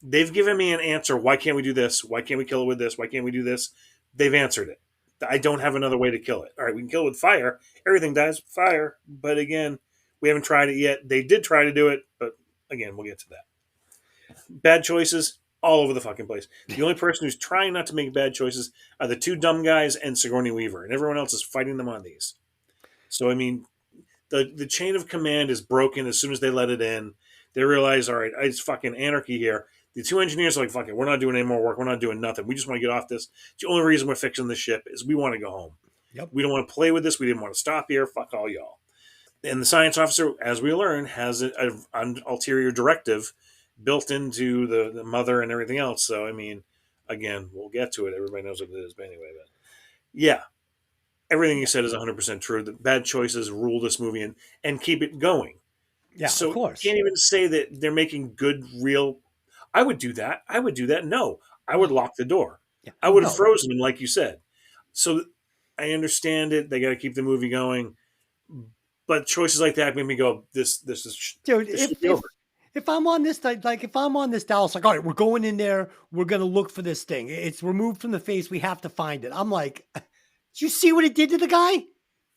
they've given me an answer. Why can't we do this? Why can't we kill it with this? Why can't we do this? They've answered it. I don't have another way to kill it. All right, we can kill it with fire. Everything dies with fire. But again, we haven't tried it yet. They did try to do it, but again, we'll get to that. Bad choices all over the fucking place. The only person who's trying not to make bad choices are the 2 dumb guys and Sigourney Weaver, and everyone else is fighting them on these. So, I mean, the chain of command is broken as soon as they let it in. They realize, all right, it's fucking anarchy here. The 2 engineers are like, fuck it, we're not doing any more work. We're not doing nothing. We just want to get off this. The only reason we're fixing the ship is we want to go home. Yep. We don't want to play with this. We didn't want to stop here. Fuck all y'all. And the science officer, as we learn, has an ulterior directive built into the mother and everything else. So, I mean, again, we'll get to it. Everybody knows what it is. But anyway, yeah, everything you said is 100% true. The bad choices rule this movie and keep it going. Yeah, so of course. You can't even say that they're making good, real. I would do that. No, I would lock the door. Yeah. I would have frozen him, like you said. So I understand it. They got to keep the movie going. But choices like that made me go, this is... Dude, if I'm on this, if I'm on this Dallas, like, all right, we're going in there. We're going to look for this thing. It's removed from the face. We have to find it. I'm like, did you see what it did to the guy?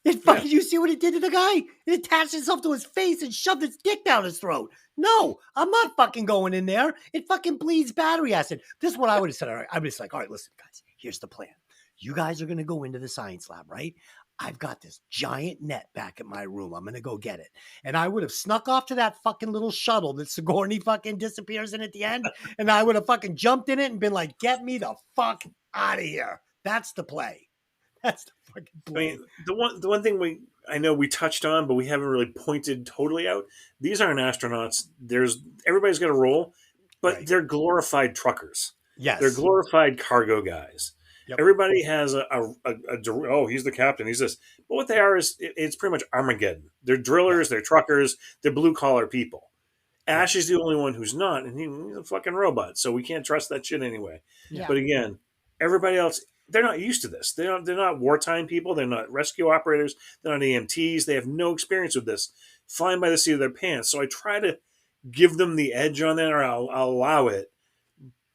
You see what it did to the guy? It attached itself to his face and shoved its dick down his throat. No, I'm not fucking going in there. It fucking bleeds battery acid. This is what I would have said. All right, I'm just like, all right, listen, guys, here's the plan. You guys are going to go into the science lab, right? I've got this giant net back at my room. I'm going to go get it. And I would have snuck off to that fucking little shuttle that Sigourney fucking disappears in at the end. And I would have fucking jumped in it and been like, get me the fuck out of here. That's the play. That's the fucking play. I mean, the one thing I know we touched on, but we haven't really pointed totally out. These aren't astronauts. Everybody's got a role, but they're glorified truckers. Yes. They're glorified cargo guys. Yep. Everybody has he's the captain, he's this. But what they are is, it's pretty much Armageddon. They're drillers, they're truckers, they're blue-collar people. Ash is the only one who's not, and he's a fucking robot, so we can't trust that shit anyway. Yeah. But again, everybody else, they're not used to this. They're not wartime people. They're not rescue operators. They're not EMTs. They have no experience with this. Flying by the seat of their pants. So I try to give them the edge on that, or I'll allow it.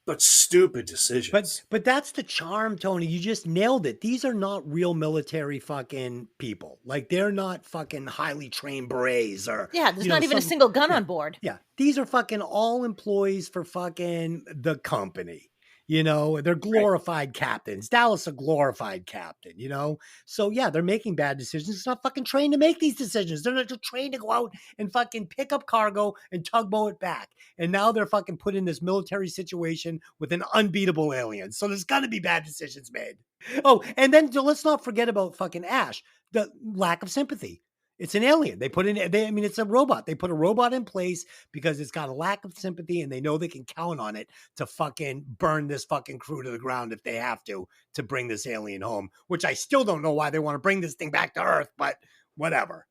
But stupid decisions. But that's the charm, Tony. You just nailed it. These are not real military fucking people. Like, they're not fucking highly trained berets or... Yeah, there's not even a single gun on board. Yeah, these are fucking all employees for fucking the company. You know, they're glorified captains. Dallas, a glorified captain, you know? So, yeah, they're making bad decisions. It's not fucking trained to make these decisions. They're not trained to go out and fucking pick up cargo and tugboat it back. And now they're fucking put in this military situation with an unbeatable alien. So there's got to be bad decisions made. Oh, and then let's not forget about fucking Ash. The lack of sympathy. It's an alien. It's a robot. They put a robot in place because it's got a lack of sympathy and they know they can count on it to fucking burn this fucking crew to the ground if they have to bring this alien home, which I still don't know why they want to bring this thing back to Earth, but whatever.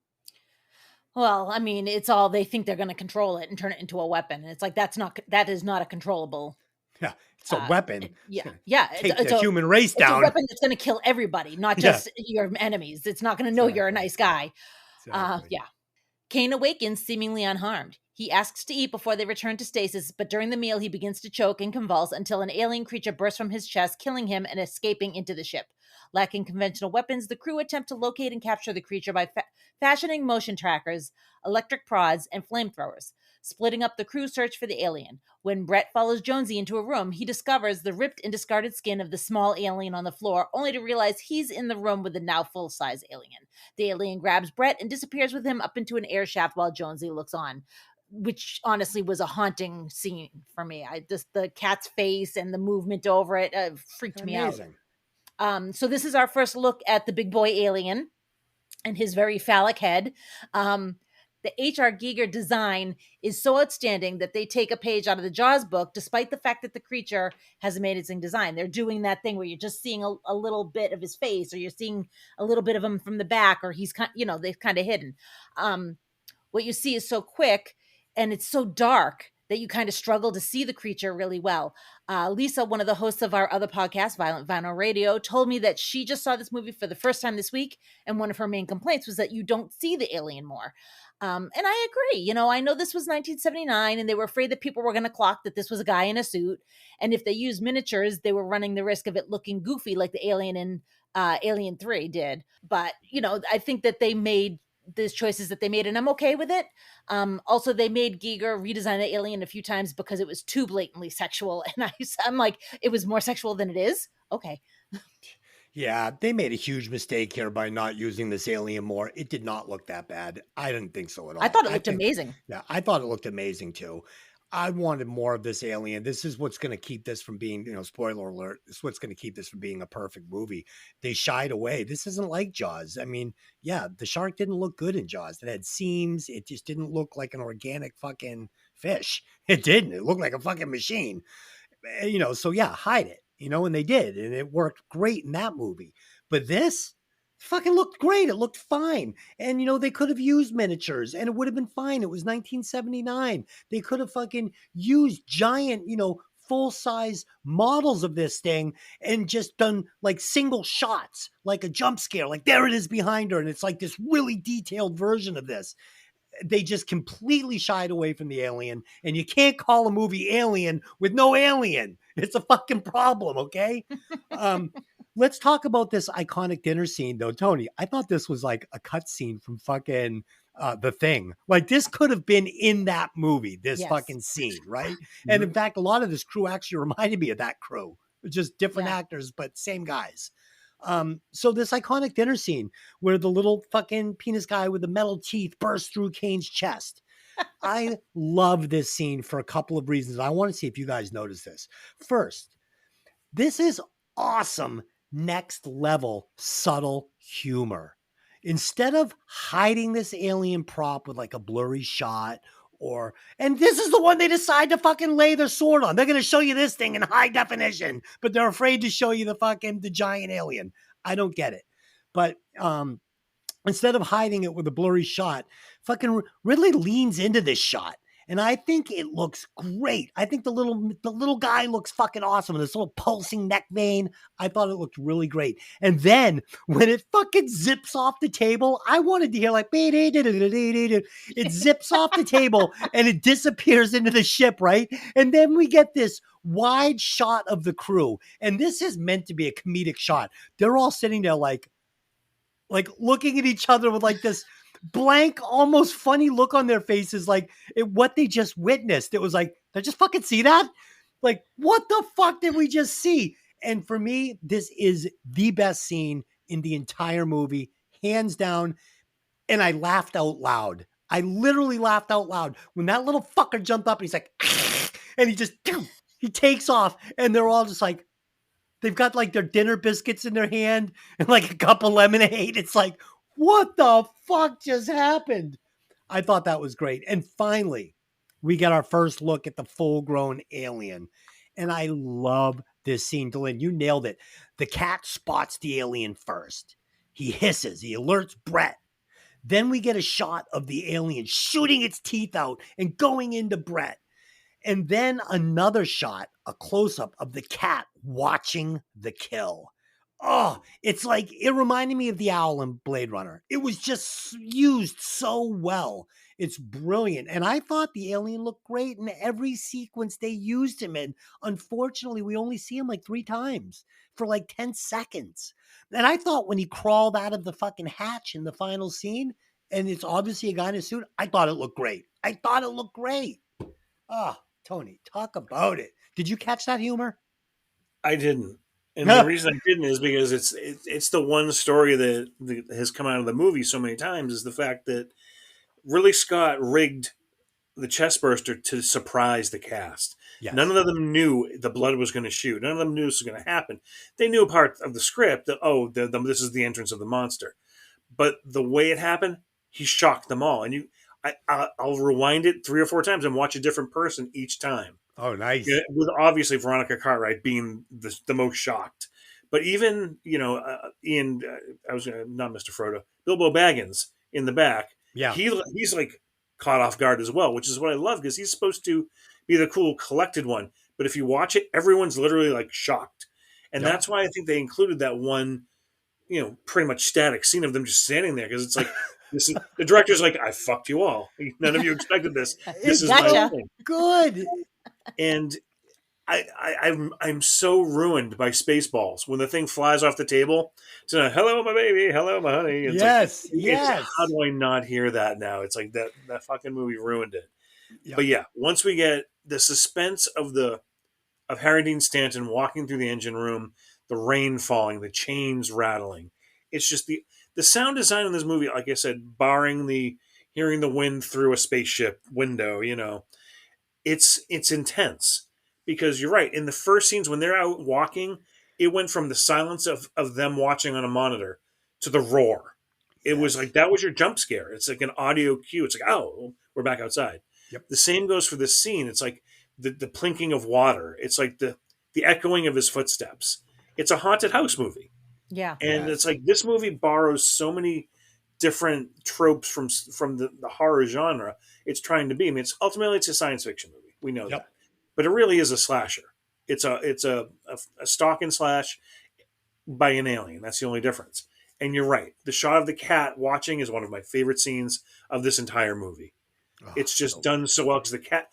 Well, I mean, it's all they think they're going to control it and turn it into a weapon. And it's like, that is not a controllable. Yeah, it's a weapon. It's a human race down. It's a weapon that's going to kill everybody, not just your enemies. It's not going to know you're a nice guy. Exactly. Kane awakens seemingly unharmed. He asks to eat before they return to stasis, but during the meal, he begins to choke and convulse until an alien creature bursts from his chest, killing him and escaping into the ship. Lacking conventional weapons, the crew attempt to locate and capture the creature by fashioning motion trackers, electric prods, and flamethrowers. splitting up the crew search for the alien. When Brett follows Jonesy into a room, he discovers the ripped and discarded skin of the small alien on the floor, only to realize he's in the room with the now full-size alien. The alien grabs Brett and disappears with him up into an air shaft while Jonesy looks on, which honestly was a haunting scene for me. I just, the cat's face and the movement over it freaked me out. So this is our first look at the big boy alien and his very phallic head. The H.R. Giger design is so outstanding that they take a page out of the Jaws book, despite the fact that the creature has amazing design. They're doing that thing where you're just seeing a little bit of his face, or you're seeing a little bit of him from the back, or he's kind, they've kind of hidden. What you see is so quick and it's so dark that you kind of struggle to see the creature really well. Lisa, one of the hosts of our other podcast, Violent Vinyl Radio, told me that she just saw this movie for the first time this week, and one of her main complaints was that you don't see the alien more. And I agree. I know this was 1979, and they were afraid that people were going to clock that this was a guy in a suit. And if they used miniatures, they were running the risk of it looking goofy like the alien in Alien 3 did. But, I think that they made these choices that they made, and I'm okay with it. Also, they made Giger redesign the alien a few times because it was too blatantly sexual. And I'm like, it was more sexual than it is. Okay. Yeah, they made a huge mistake here by not using this alien more. It did not look that bad. I didn't think so at all. I thought it looked amazing. Yeah, I thought it looked amazing too. I wanted more of this alien. This is what's going to keep this from being, spoiler alert, this is what's going to keep this from being a perfect movie. They shied away. This isn't like Jaws. I mean, yeah, the shark didn't look good in Jaws. It had seams. It just didn't look like an organic fucking fish. It didn't. It looked like a fucking machine. So yeah, hide it. And they did. And it worked great in that movie. But this fucking looked great. It looked fine. And, they could have used miniatures and it would have been fine. It was 1979. They could have fucking used giant, full-size models of this thing and just done like single shots, like a jump scare. Like there it is behind her. And it's like this really detailed version of this. They just completely shied away from the alien, and you can't call a movie Alien with no alien. It's a fucking problem, okay? Let's talk about this iconic dinner scene, though, Tony. I thought this was like a cut scene from fucking The Thing. Like this could have been in that movie, this fucking scene, right? And in fact, a lot of this crew actually reminded me of that crew. Just different actors, but same guys. So this iconic dinner scene where the little fucking penis guy with the metal teeth bursts through Kane's chest. I love this scene for a couple of reasons. I want to see if you guys notice this. First, this is awesome next level subtle humor. Instead of hiding this alien prop with like a blurry shot and this is the one they decide to fucking lay their sword on. They're going to show you this thing in high definition, but they're afraid to show you the giant alien. I don't get it. But instead of hiding it with a blurry shot, fucking Ridley leans into this shot. And I think it looks great. I think the little guy looks fucking awesome. And this little pulsing neck vein, I thought it looked really great. And then when it fucking zips off the table, I wanted to hear like, it zips off the table and it disappears into the ship, right? And then we get this wide shot of the crew. And this is meant to be a comedic shot. They're all sitting there like looking at each other with like this blank, almost funny look on their faces, like what they just witnessed. It was like, did I just fucking see that? Like, what the fuck did we just see? And for me, this is the best scene in the entire movie, hands down. And I laughed out loud. I literally laughed out loud when that little fucker jumped up and he's like, and he takes off, and they're all just like, they've got like their dinner biscuits in their hand and like a cup of lemonade. It's like, what the fuck just happened? I thought that was great. And finally, we get our first look at the full-grown alien. And I love this scene. Dylan, you nailed it. The cat spots the alien first. He hisses. He alerts Brett. Then we get a shot of the alien shooting its teeth out and going into Brett. And then another shot, a close-up of the cat watching the kill. Oh, it's like, it reminded me of the owl in Blade Runner. It was just used so well. It's brilliant. And I thought the alien looked great in every sequence they used him in. Unfortunately, we only see him like 3 times for like 10 seconds. And I thought when he crawled out of the fucking hatch in the final scene, and it's obviously a guy in a suit, I thought it looked great. I thought it looked great. Oh, Tony, talk about it. Did you catch that humor? I didn't, and the reason I didn't is because it's the one story that has come out of the movie so many times is the fact that Ridley Scott rigged the chestburster to surprise the cast. Yes. None of them knew the blood was going to shoot. None of them knew this was going to happen. They knew a part of the script that this is the entrance of the monster, but the way it happened, he shocked them all. And I'll rewind it 3 or 4 times and watch a different person each time. Oh, nice. Yeah, with obviously Veronica Cartwright being the most shocked, but even Ian, I was not Mr. Frodo, Bilbo Baggins in the back. Yeah, he's like caught off guard as well, which is what I love because he's supposed to be the cool, collected one. But if you watch it, everyone's literally like shocked, and that's why I think they included that one, pretty much static scene of them just standing there because it's like. This is, the director's like, I fucked you all. None of you expected this. This is Gotcha. my thing. good. And I'm so ruined by Spaceballs when the thing flies off the table. It's like, hello, my baby. Hello, my honey. It's Yes, like, yes. how do I not hear that now? It's like that fucking movie ruined it. Yep. But yeah, once we get the suspense of Harry Dean Stanton walking through the engine room, the rain falling, the chains rattling. It's just the sound design in this movie, like I said, barring the hearing the wind through a spaceship window, it's intense because you're right. In the first scenes when they're out walking, it went from the silence of them watching on a monitor to the roar. It was like that was your jump scare. It's like an audio cue. It's like, oh, we're back outside. Yep. The same goes for this scene. It's like the plinking of water. It's like the echoing of his footsteps. It's a haunted house movie. Yeah. And it's like this movie borrows so many different tropes from the horror genre it's trying to be. I mean, it's a science fiction movie. We know that, but it really is a slasher. It's a stalk and slash by an alien. That's the only difference. And you're right. The shot of the cat watching is one of my favorite scenes of this entire movie. Oh, it's just done so well because the cat,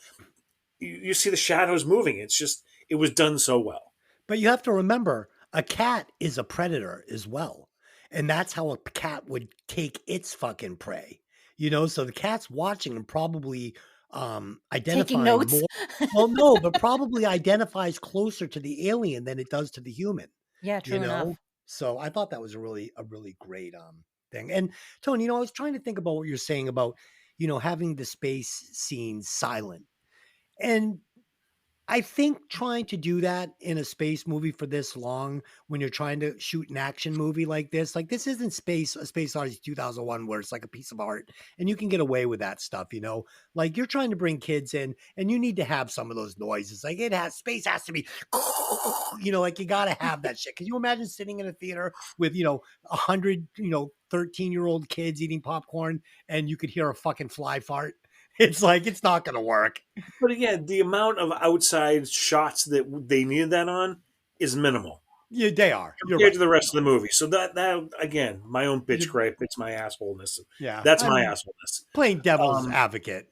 you see the shadows moving. It was done so well. But you have to remember, a cat is a predator as well. And that's how a cat would take its fucking prey. So the cat's watching and probably identifying notes. more. Well, no, but probably identifies closer to the alien than it does to the human. Yeah, true enough. So I thought that was a really great thing. And Tony, I was trying to think about what you're saying about, having the space scenes silent. And I think trying to do that in a space movie for this long, when you're trying to shoot an action movie like this isn't a Space Odyssey 2001 where it's like a piece of art and you can get away with that stuff, like you're trying to bring kids in and you need to have some of those noises. Like space has to be, like you got to have that shit. Can you imagine sitting in a theater with, 100, 13-year-old kids eating popcorn and you could hear a fucking fly fart? It's like, it's not going to work. But again, the amount of outside shots that they needed that on is minimal. Yeah, they are. Compared to the rest of the movie. So that again, my own bitch gripe, it's my assholeness. Yeah. That's my assholeness. Playing devil's advocate.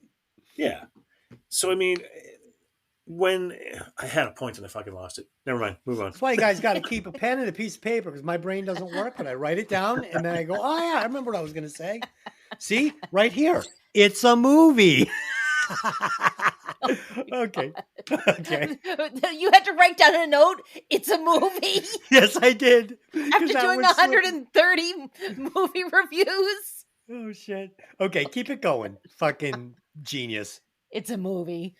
Yeah. So, I mean, when I had a point and I fucking lost it. Never mind. Move on. That's why you guys got to keep a pen and a piece of paper because my brain doesn't work when I write it down and then I go, oh yeah, I remember what I was going to say. See, right here. It's a movie. Okay. You had to write down a note. It's a movie. Yes, I did. After doing 130 movie reviews. Oh, shit. Okay, keep it going. Fucking genius. It's a movie.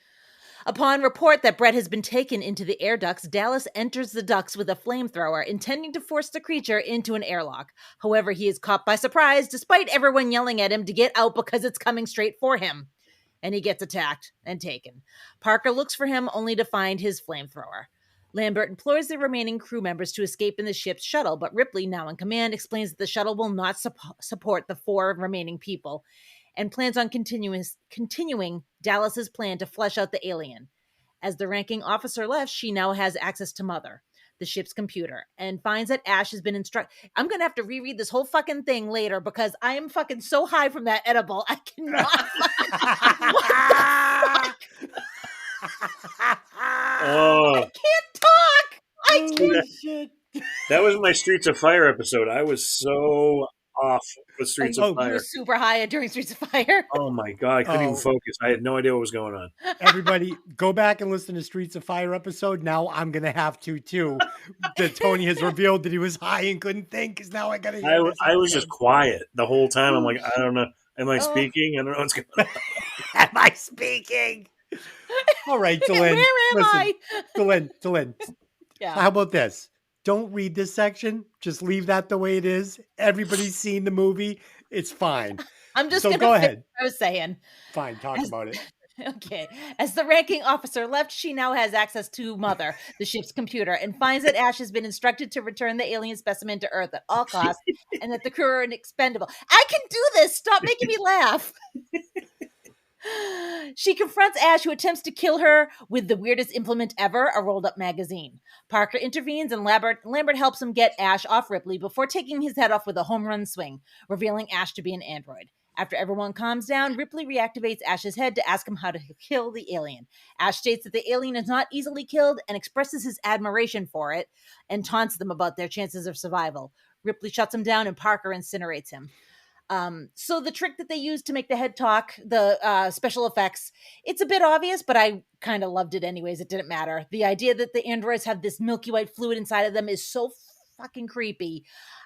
Upon report that Brett has been taken into the air ducts, Dallas enters the ducts with a flamethrower, intending to force the creature into an airlock. However, he is caught by surprise, despite everyone yelling at him to get out because it's coming straight for him. And he gets attacked and taken. Parker looks for him, only to find his flamethrower. Lambert implores the remaining crew members to escape in the ship's shuttle, but Ripley, now in command, explains that the shuttle will not support the 4 remaining people, and plans on continuing Dallas's plan to flesh out the alien. As the ranking officer left, she now has access to Mother, the ship's computer, and finds that Ash has been instructed. I'm going to have to reread this whole fucking thing later because I am fucking so high from that edible. I cannot. Oh. I can't talk. I can't. Shit. That was my Streets of Fire episode. I was so off with Streets of He Fire. was super high during Streets of Fire. Oh my God, I couldn't even focus. I had no idea what was going on. Everybody, go back and listen to Streets of Fire episode. Now I'm gonna have to too. That Tony has revealed that he was high and couldn't think, because now I gotta hear this. I was just quiet the whole time. I'm like, I don't know. Am I speaking? I don't know what's going on. Am I speaking? All right, Dylan. Where am I? Dylan. Yeah. How about this? Don't read this section. Just leave that the way it is. Everybody's seen the movie. It's fine. I'm just So gonna go ahead. what I was saying. Fine, talk about it. Okay. As the ranking officer left, she now has access to Mother, the ship's computer, and finds that Ash has been instructed to return the alien specimen to Earth at all costs, and that the crew are expendable. I can do this. Stop making me laugh. She confronts Ash, who attempts to kill her with the weirdest implement ever, a rolled-up magazine. Parker intervenes, and Lambert helps him get Ash off Ripley before taking his head off with a home run swing, revealing Ash to be an android. After everyone calms down, Ripley reactivates Ash's head to ask him how to kill the alien. Ash states that the alien is not easily killed and expresses his admiration for it and taunts them about their chances of survival. Ripley shuts him down, and Parker incinerates him. So the trick that they used to make the head talk, the special effects, it's a bit obvious, but I kind of loved it anyways. It didn't matter. The idea that the androids have this milky white fluid inside of them is so fucking creepy.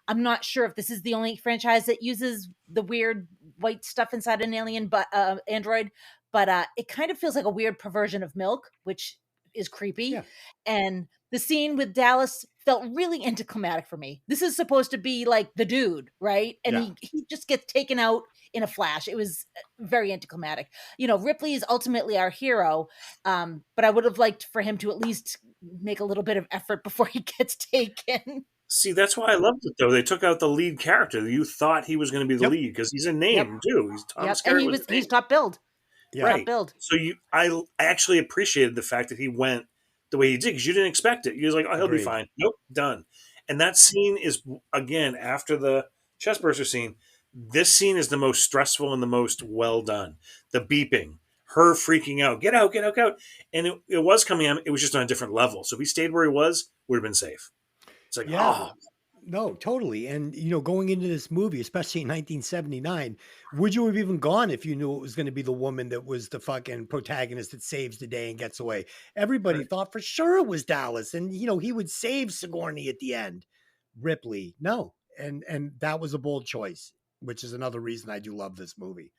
I'm not sure if this is the only franchise that uses the weird white stuff inside an alien, but android, but it kind of feels like a weird perversion of milk, which is creepy. Yeah. And the scene with Dallas felt really anticlimactic for me. This is supposed to be like the dude, right? And he just gets taken out in a flash. It was very anticlimactic. You know, Ripley is ultimately our hero, but I would have liked for him to at least make a little bit of effort before he gets taken. See, that's why I loved it, though. They took out the lead character. You thought he was going to be the lead because he's a name, too. He's Thomas and he's top billed. Right. Top billed. So I actually appreciated the fact that he went the way he did, because you didn't expect it. You was like, oh, he'll be fine. Nope, done. And that scene is, again, after the chestburster scene, this scene is the most stressful and the most well done. The beeping, her freaking out, get out, get out, get out. And it was coming out, it was just on a different level. So if he stayed where he was, would have been safe. It's like, No, totally. And, you know, going into this movie, especially in 1979, would you have even gone if you knew it was going to be the woman that was the fucking protagonist that saves the day and gets away? Everybody thought for sure it was Dallas, and, you know, he would save Sigourney at the end. Ripley, no. And that was a bold choice, which is another reason I do love this movie.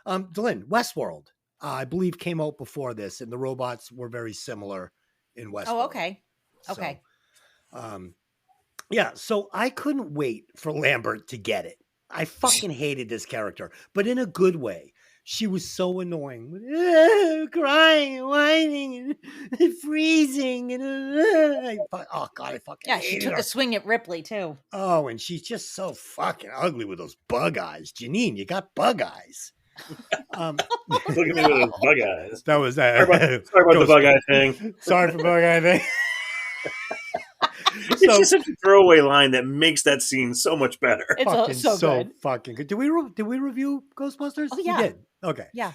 Dylan, Westworld, I believe came out before this, and the robots were very similar in Westworld. Oh, okay. Okay. So, yeah, so I couldn't wait for Lambert to get it. I fucking hated this character, but in a good way. She was so annoying, crying and whining and freezing. And oh God, I fucking hated she took her. a swing at Ripley too. Oh, and she's just so fucking ugly with those bug eyes. Janine, you got bug eyes. Look at me with those bug eyes. That was that. Sorry about the bug eye thing. Sorry for bug eye thing. It's just such a throwaway line that makes that scene so much better. It's so good. Fucking good. Did we review Ghostbusters? Oh, yeah. We did. Okay. Yeah.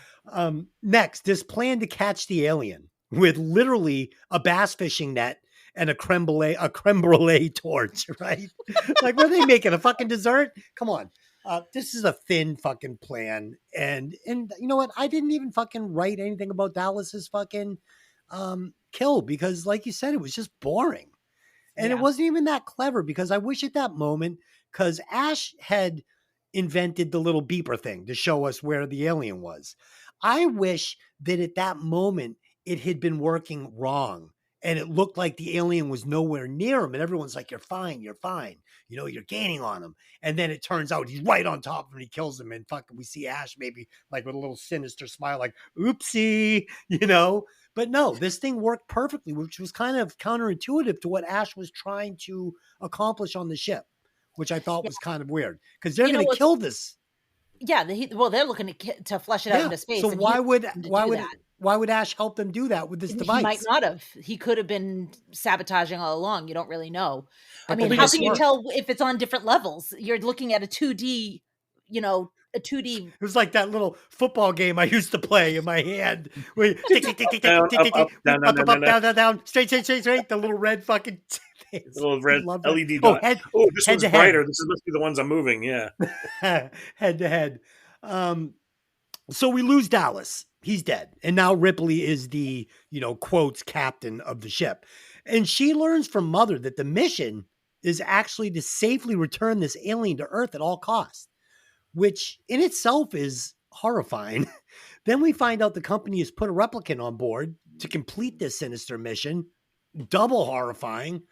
Next, this plan to catch the alien with literally a bass fishing net and a creme brulee torch, right? Like, were they making a fucking dessert? Come on. This is a thin fucking plan. And you know what? I didn't even fucking write anything about Dallas's fucking kill, because like you said, it was just boring. And it wasn't even that clever, because I wish at that moment, because Ash had invented the little beeper thing to show us where the alien was. I wish that at that moment it had been working wrong and it looked like the alien was nowhere near him. And everyone's like, you're fine. You're fine. You know, you're gaining on him. And then it turns out he's right on top of him and he kills him. And fucking we see Ash maybe like with a little sinister smile, like, oopsie, you know. But no, this thing worked perfectly, which was kind of counterintuitive to what Ash was trying to accomplish on the ship, which I thought was kind of weird, because they're going to kill this. Yeah, they're looking to flush it out into space. So why would Ash help them do that with this device? He might not have. He could have been sabotaging all along. You don't really know. But I mean, how can you tell if it's on different levels? You're looking at a 2D, you know, a 2D. It was like that little football game I used to play in my hand. Where Down, up, down, straight. The little red fucking The little red Love that. LED Oh, dot. Oh, this head one's to head. brighter. This must be the ones I'm moving. Yeah. Head to head. So we lose Dallas. He's dead. And now Ripley is the, quotes captain of the ship. And she learns from Mother that the mission is actually to safely return this alien to Earth at all costs, which in itself is horrifying. Then we find out the company has put a replicant on board to complete this sinister mission. Double horrifying.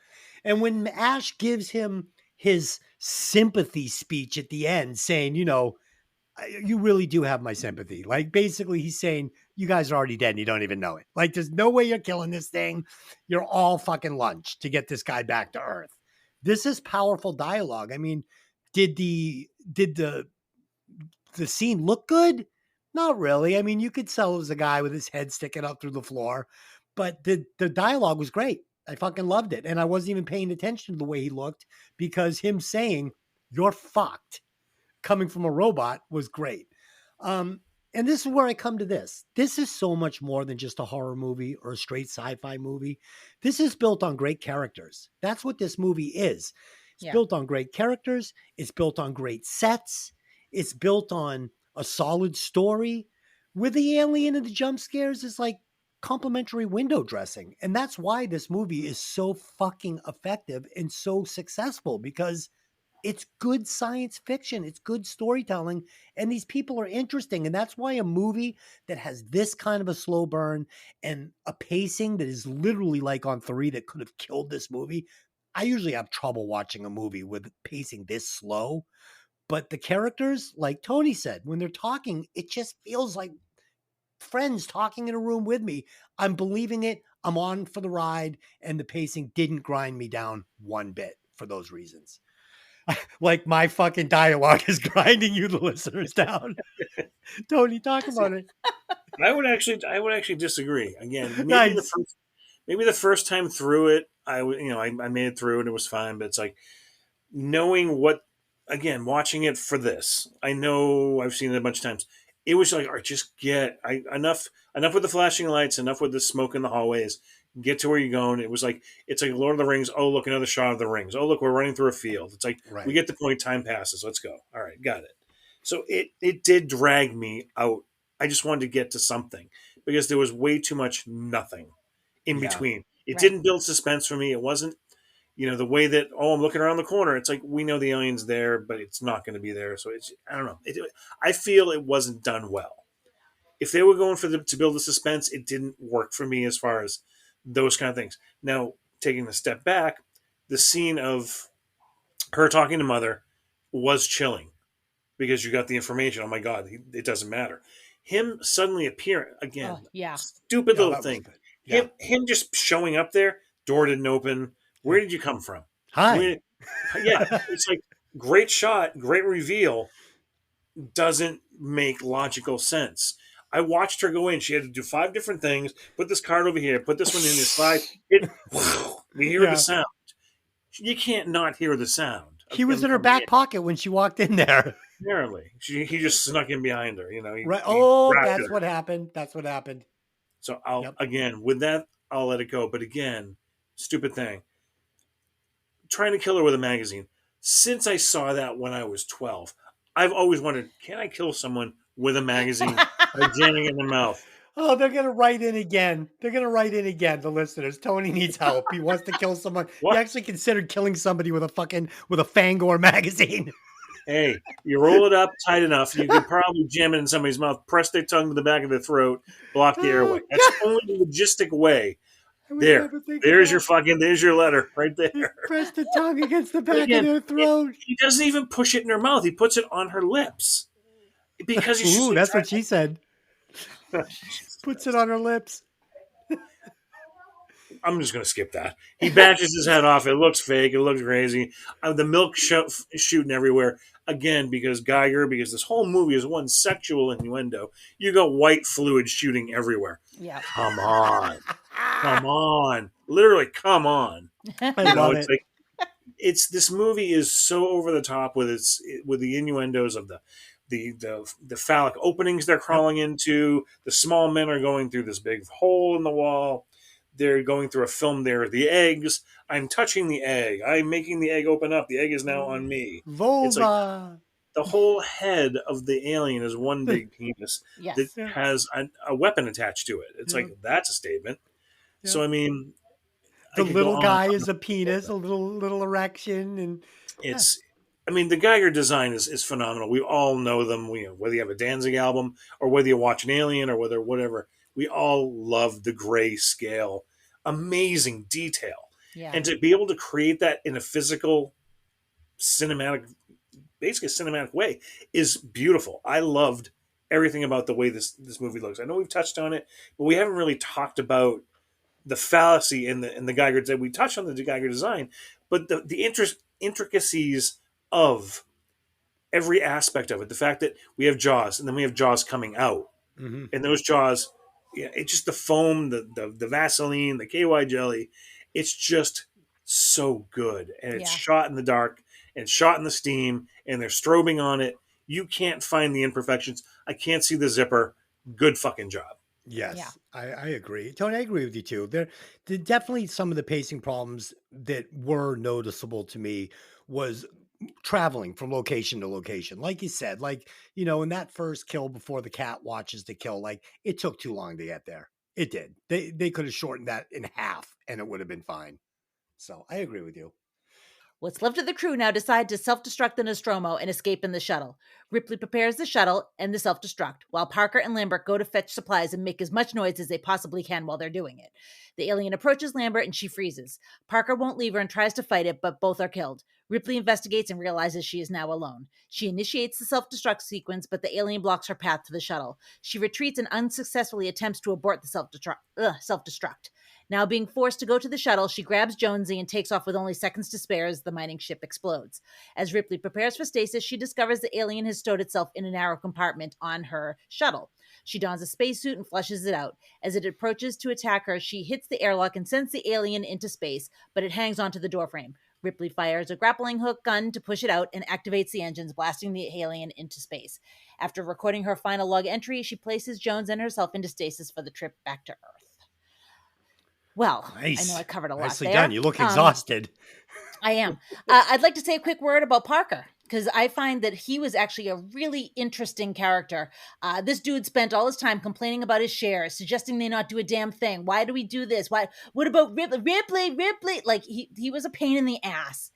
And when Ash gives him his sympathy speech at the end saying, you really do have my sympathy. Like, basically, he's saying, you guys are already dead and you don't even know it. Like, there's no way you're killing this thing. You're all fucking lunch to get this guy back to Earth. This is powerful dialogue. I mean, did the scene look good? Not really. I mean, you could tell it was a guy with his head sticking up through the floor, but the dialogue was great. I fucking loved it. And I wasn't even paying attention to the way he looked because him saying, you're fucked, coming from a robot was great. And this is where I come to this. This is so much more than just a horror movie or a straight sci-fi movie. This is built on great characters. That's what this movie is. It's built on great characters. It's built on great sets. It's built on a solid story with the alien and the jump scares is like complimentary window dressing. And that's why this movie is so fucking effective and so successful, because it's good science fiction. It's good storytelling. And these people are interesting. And that's why a movie that has this kind of a slow burn and a pacing that is literally like on 3 that could have killed this movie. I usually have trouble watching a movie with pacing this slow. But the characters, like Tony said, when they're talking, it just feels like friends talking in a room with me. I'm believing it. I'm on for the ride. And the pacing didn't grind me down one bit for those reasons. Like my fucking dialogue is grinding you, the listeners, down. Tony, talk about it. I would actually disagree. Again, Nice. maybe the first time through it, I made it through and it was fine. But it's like knowing what, again, watching it for this. I know I've seen it a bunch of times. It was like, all right, just enough with the flashing lights, enough with the smoke in the hallways. Get to where you're going. It's like Lord of the Rings. Oh, look, another shot of the rings. Oh, look, we're running through a field. It's like, Right. We get the point. Time passes. Let's go. All right, got it. So it did drag me out. I just wanted to get to something because there was way too much nothing in between. It didn't build suspense for me. It wasn't, the way that, I'm looking around the corner. It's like, we know the alien's there, but it's not going to be there. So I don't know. I feel it wasn't done well. If they were going to build the suspense, it didn't work for me as far as those kind of things. Now, taking a step back, the scene of her talking to Mother was chilling because you got the information. Oh my God, it doesn't matter. Him suddenly appearing again, stupid little thing. Him just showing up there, door didn't open. Where did you come from? Hi. It's like great shot, great reveal. Doesn't make logical sense. I watched her go in. She had to do 5 different things. Put this card over here. Put this one in this slide. We hear the sound. You can't not hear the sound. He was in her back pocket when she walked in there. Apparently, he just snuck in behind her. Right. That's what happened. That's what happened. So again, with that, I'll let it go. But again, stupid thing. Trying to kill her with a magazine. Since I saw that when I was 12, I've always wondered, can I kill someone with a magazine by jamming it in the mouth? Oh, they're going to write in again. The listeners. Tony needs help. He wants to kill someone. What? He actually considered killing somebody with a Fangor magazine. Hey, you roll it up tight enough, you can probably jam it in somebody's mouth, press their tongue to the back of their throat, block the airway. That's the only logistic way. There's your letter right there. Press the tongue against the back of their throat. He doesn't even push it in her mouth. He puts it on her lips. Because he's that's what she said. Puts it on her lips. I'm just going to skip that. He bashes his head off. It looks fake. It looks crazy. The milk shooting everywhere. Again, because this whole movie is one sexual innuendo. You got white fluid shooting everywhere. Yeah. Come on. Come on. Literally, come on. I love it. This movie is so over the top with the innuendos of the phallic openings they're crawling into. The small men are going through this big hole in the wall. they're going through a film there. The eggs, I'm touching the egg. I'm making the egg open up. The egg is now on me. It's like Vulva. the whole head of the alien is one big penis that Yes. Yeah, has a weapon attached to it. It's yeah, like, that's a statement. yeah. So, I mean, I The could go little on and guy on. is a penis, a little erection, and yeah. It's, I mean, the Geiger design is phenomenal. We all know them. Whether you have a Danzig album or whether you watch an Alien or whether whatever, we all love the gray scale. Amazing detail. Yeah. And to be able to create that in a physical, cinematic, basically a cinematic way is beautiful. I loved everything about the way this movie looks. I know we've touched on it, but we haven't really talked about the fallacy in the Geiger design. We touched on the Geiger design, but the intricacies of every aspect of it. The fact that we have Jaws and then we have Jaws coming out, Mm-hmm. and those Jaws, yeah, it's just the foam, the Vaseline, the KY jelly. It's just so good, and it's Yeah. shot in the dark and shot in the steam, and they're strobing on it. You can't find the imperfections. I can't see the zipper. Good fucking job. Yeah. Yes, I agree. Tony, I agree with you too. There definitely some of the pacing problems that were noticeable to me was traveling from location to location. Like you said, like, in that first kill before the cat watches the kill, like it took too long to get there. It did. They could have shortened that in half and it would have been fine. So I agree with you. What's left of the crew now decide to self-destruct the Nostromo and escape in the shuttle. Ripley prepares the shuttle and the self-destruct, while Parker and Lambert go to fetch supplies and make as much noise as they possibly can while they're doing it. The alien approaches Lambert and she freezes. Parker won't leave her and tries to fight it, but both are killed. Ripley investigates and realizes she is now alone. She initiates the self-destruct sequence, but the alien blocks her path to the shuttle. She retreats and unsuccessfully attempts to abort the self-destruct. Now being forced to go to the shuttle, she grabs Jonesy and takes off with only seconds to spare as the mining ship explodes. As Ripley prepares for stasis, she discovers the alien has stowed itself in a narrow compartment on her shuttle. She dons a spacesuit and flushes it out. As it approaches to attack her, she hits the airlock and sends the alien into space, but it hangs onto the doorframe. Ripley fires a grappling hook gun to push it out and activates the engines, blasting the alien into space. After recording her final log entry, she places Jones and herself into stasis for the trip back to Earth. Well, I know Nice. I covered a lot Nicely there. done. You look exhausted. I am. I'd like to say a quick word about Parker, because I find that he was actually a really interesting character. This dude spent all his time complaining about his shares, suggesting they not do a damn thing. Why do we do this? What about Ripley? Like, he was a pain in the ass.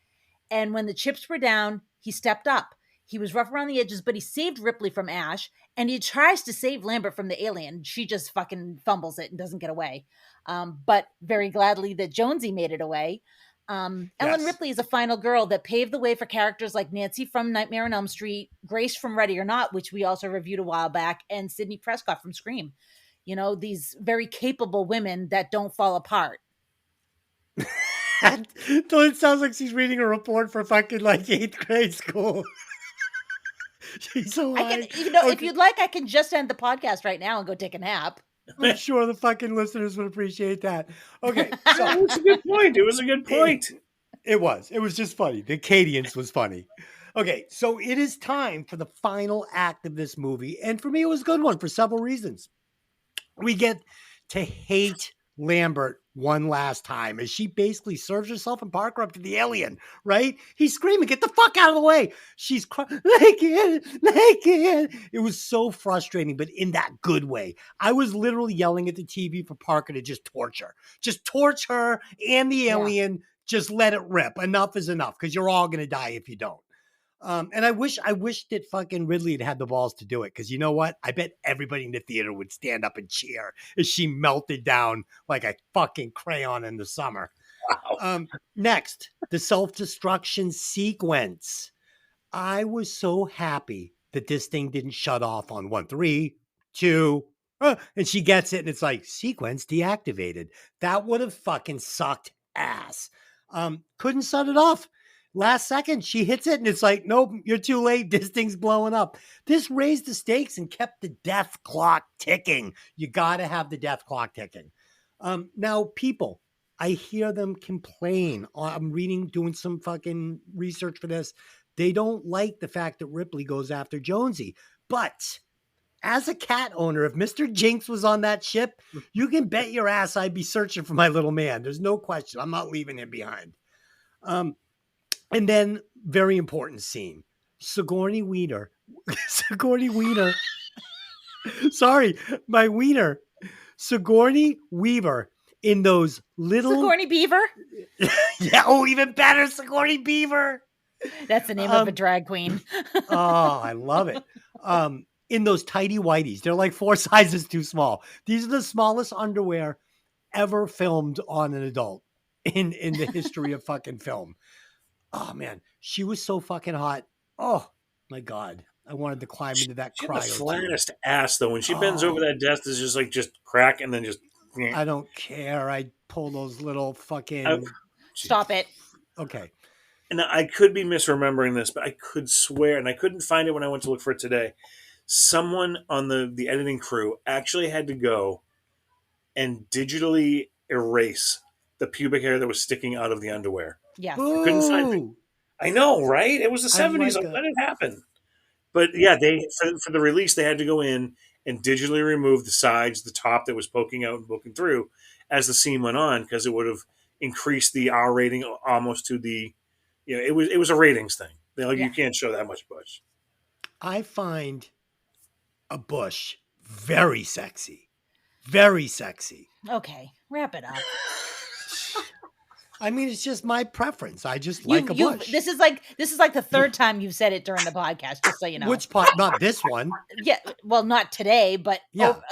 And when the chips were down, he stepped up. He was rough around the edges, but he saved Ripley from Ash, and he tries to save Lambert from the alien. She just fucking fumbles it and doesn't get away. But very gladly that Jonesy made it away. Ellen Yes. Ripley is a final girl that paved the way for characters like Nancy from Nightmare on Elm Street, Grace from Ready or Not, which we also reviewed a while back, and Sidney Prescott from Scream. These very capable women that don't fall apart. So it sounds like she's reading a report for fucking like 8th grade school. She's so I can, high. if you'd like, I can just end the podcast right now and go take a nap. I'm sure the fucking listeners would appreciate that. Okay, so It was a good point. It was a good point. it was. It was just funny. The cadence was funny. Okay, so it is time for the final act of this movie. And for me, it was a good one for several reasons. We get to hate Lambert one last time as she basically serves herself and Parker up to the alien, right? He's screaming, get the fuck out of the way. She's crying, naked. It was so frustrating, but in that good way. I was literally yelling at the TV for Parker to just torch her and the alien. Yeah. Just let it rip. Enough is enough because you're all going to die if you don't. And I wish that fucking Ridley had the balls to do it. Because you know what? I bet everybody in the theater would stand up and cheer as she melted down like a fucking crayon in the summer. Wow. Next, the self-destruction sequence. I was so happy that this thing didn't shut off on 1, 3, 2, and she gets it and it's like sequence deactivated. That would have fucking sucked ass. Couldn't shut it off. Last second, she hits it and it's like, nope, you're too late. This thing's blowing up. This raised the stakes and kept the death clock ticking. You got to have the death clock ticking. Now, people, I hear them complain. I'm doing some fucking research for this. They don't like the fact that Ripley goes after Jonesy. But as a cat owner, if Mr. Jinx was on that ship, you can bet your ass I'd be searching for my little man. There's no question. I'm not leaving him behind. And then, very important scene. Sigourney Weaver. Sigourney Weaver. Sorry, my wiener. Sigourney Weaver in those little... Sigourney Beaver? Yeah, oh, even better, Sigourney Beaver. That's the name of a drag queen. Oh, I love it. In those tighty whities. They're like 4 sizes too small. These are the smallest underwear ever filmed on an adult in the history of fucking film. Oh, man. She was so fucking hot. Oh, my God. I wanted to climb into that cryo. She had the flattest ass, though. When she bends over that desk, it's just crack and then just... I don't care. I pull those little fucking... Stop it. Okay. And I could be misremembering this, but I could swear, and I couldn't find it when I went to look for it today. Someone on the editing crew actually had to go and digitally erase the pubic hair that was sticking out of the underwear. Yes. I couldn't find it. I know, right? It was the 70s. Like, let it happen. But yeah, they for the release, they had to go in and digitally remove the sides, the top that was poking out and poking through as the scene went on, because it would have increased the R rating almost to the, it was a ratings thing. You can't show that much bush. I find a bush very sexy. Very sexy. Okay, wrap it up. I mean, it's just my preference. I just like a bush. This is like the third time you've said it during the podcast, just so you know. Which part? Not this one. Yeah, well, not today, but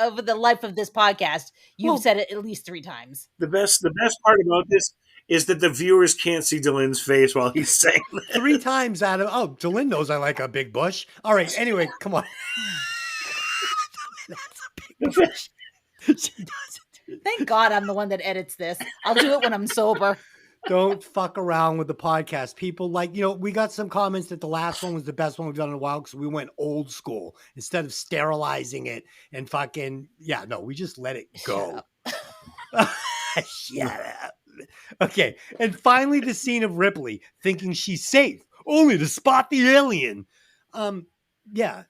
over the life of this podcast, you've said it at least 3 times. The best part about this is that the viewers can't see Dylan's face while he's saying that. 3 times out of... Oh, Dylan knows I like a big bush. All right, anyway, come on. That's a big bush. She doesn't. Thank God I'm the one that edits this. I'll do it when I'm sober. Don't fuck around with the podcast. People we got some comments that the last one was the best one we've done in a while because we went old school instead of sterilizing it and fucking, we just let it go. Shut up. Okay. And finally, the scene of Ripley thinking she's safe only to spot the alien.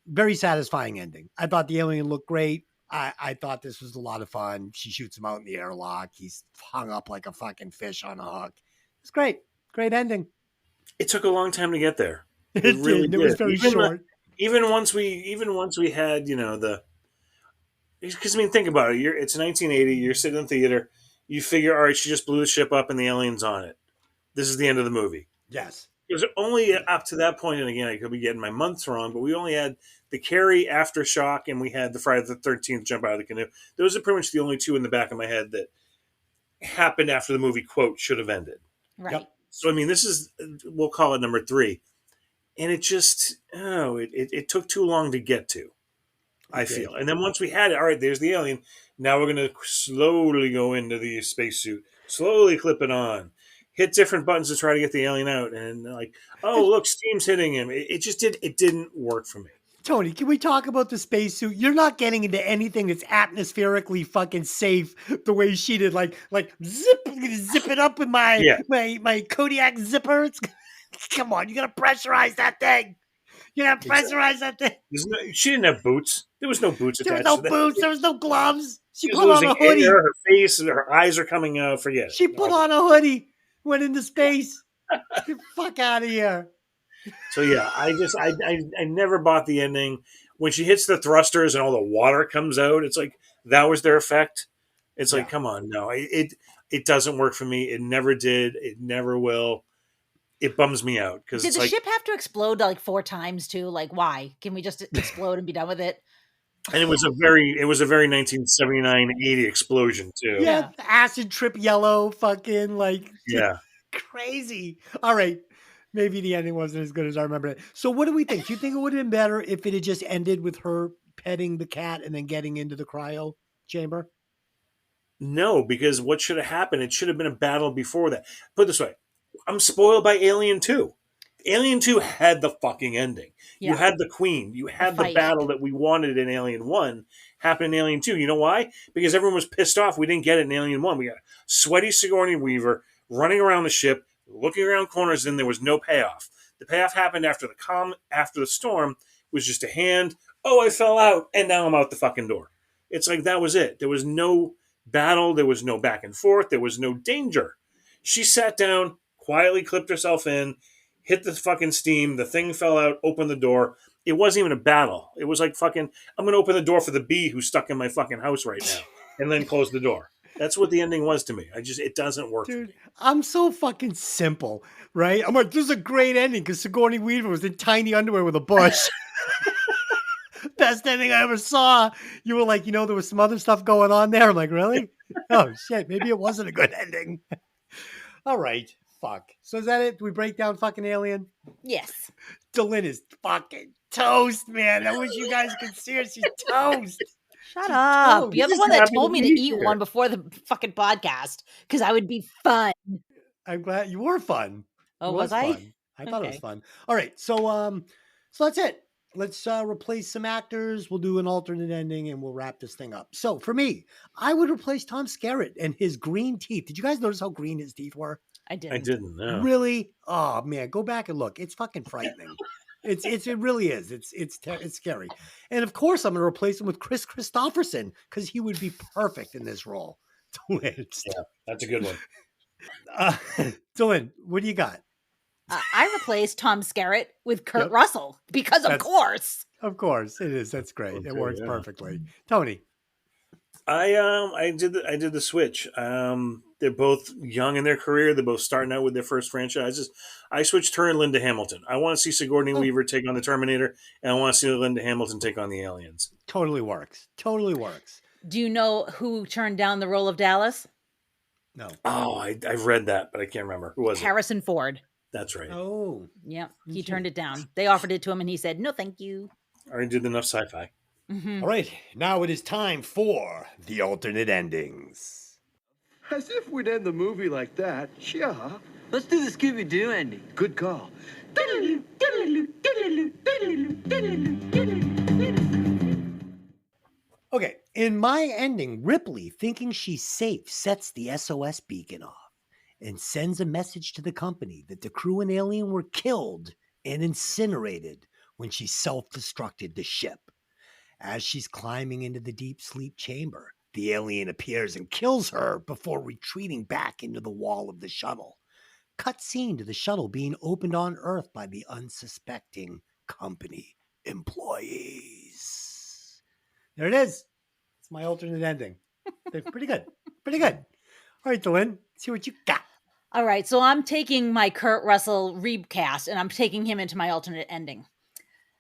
Very satisfying ending. I thought the alien looked great. I thought this was a lot of fun. She shoots him out in the airlock. He's hung up like a fucking fish on a hook. It's great. Great ending. It took a long time to get there. It really did. It was very short. Even once we had, because think about it. It's 1980. You're sitting in the theater. You figure, all right, she just blew the ship up and the alien's on it. This is the end of the movie. Yes. It was only up to that point, and again, I could be getting my months wrong, but we only had the Carrie aftershock, and we had the Friday the 13th jump out of the canoe. Those are pretty much the only 2 in the back of my head that happened after the movie, quote, should have ended. Right. Yep. So, I mean, this is, we'll call it number 3. And it just, it took too long to get to, I feel. And then once we had it, all right, there's the alien. Now we're going to slowly go into the spacesuit, slowly clip it on. Hit different buttons to try to get the alien out, and look, steam's hitting him. It didn't work for me. Tony, can we talk about the spacesuit? You're not getting into anything that's atmospherically fucking safe the way she did. Like zip it up with my Kodiak zipper. Come on, you gotta pressurize that thing. That thing. She didn't have boots. There was no boots attached. There was no boots. There was no gloves. She put on a hoodie. Her face, her eyes are coming out. Forget it. She put on a hoodie. Went into space. Get the fuck out of here. So I never bought the ending. When she hits the thrusters and all the water comes out, it's like that was their effect. It's like, come on, no. It doesn't work for me. It never did. It never will. It bums me out. Did the ship have to explode 4 times too? Like, why? Can we just explode and be done with it? And it was a very 1979-80 explosion too. Yeah, acid trip yellow, fucking crazy. All right, maybe the ending wasn't as good as I remember it. So, what do we think? Do you think it would have been better if it had just ended with her petting the cat and then getting into the cryo chamber? No, because what should have happened? It should have been a battle before that. Put it this way, I'm spoiled by Alien 2. Alien 2 had the fucking ending. Yeah. You had the queen. You had the battle that we wanted in Alien 1 happen in Alien 2. You know why? Because everyone was pissed off we didn't get it in Alien 1. We got sweaty Sigourney Weaver running around the ship, looking around corners, and there was no payoff. The payoff happened after the storm. It was just a hand Oh, I fell out, and now I'm out the fucking door. It's like that was it. There was no battle. There was no back and forth. There was no danger. She sat down, quietly clipped herself in, hit the fucking steam. The thing fell out, opened the door. It wasn't even a battle. It was like fucking, I'm going to open the door for the bee who's stuck in my fucking house right now, and then close the door. That's what the ending was to me. It doesn't work for Dude, me. I'm so fucking simple, right? I'm like, this is a great ending because Sigourney Weaver was in tiny underwear with a bush. Best ending I ever saw. You were like, there was some other stuff going on there. I'm like, really? Oh, shit. Maybe it wasn't a good ending. All right. Fuck. So is that it? Do we break down fucking Alien? Yes. Delin is fucking toast, man. I wish you guys could see her. She's toast. Shut She's up. toast. You're the Just one that happy told to me to be eat here. one before the fucking podcast because I would be fun. I'm glad you were fun. Oh, It was I? fun. I thought it was Okay. fun. All right. So that's it. Let's replace some actors. We'll do an alternate ending and we'll wrap this thing up. So for me, I would replace Tom Skerritt and his green teeth. Did you guys notice how green his teeth were? I I didn't. didn't know. Really? Oh man, go back and look. It's fucking frightening. It really is. It's scary. And of course, I'm going to replace him with Chris Christopherson because he would be perfect in this role. Yeah, that's a good one. Dylan, what do you got? I replaced Tom Skerritt with Kurt Yep. Russell because, of course. Of course, it is. That's great. It Okay, works yeah. perfectly. Tony. I did the switch. They're both young in their career. They're both starting out with their first franchises. I switched her and Linda Hamilton. I want to see Sigourney Weaver take on the Terminator, and I want to see Linda Hamilton take on the aliens. Totally works. Totally works. Do you know who turned down the role of Dallas? No. Oh, I've read that, but I can't remember. Who was it? Harrison Ford. That's right. Oh. Yeah, he turned it down. They offered it to him and he said, no, thank you. I already did enough sci-fi. Mm-hmm. All right. Now it is time for the alternate endings. As if we'd end the movie like that. Yeah. Let's do the Scooby-Doo ending. Good call. Okay. In my ending, Ripley, thinking she's safe, sets the SOS beacon off and sends a message to the company that the crew and alien were killed and incinerated when she self-destructed the ship. As she's climbing into the deep sleep chamber, the alien appears and kills her before retreating back into the wall of the shuttle. Cut scene to the shuttle being opened on Earth by the unsuspecting company employees. There it is. It's my alternate ending. They're pretty good. Pretty good. All right, Dylan, see what you got. All right, so I'm taking my Kurt Russell recast and I'm taking him into my alternate ending.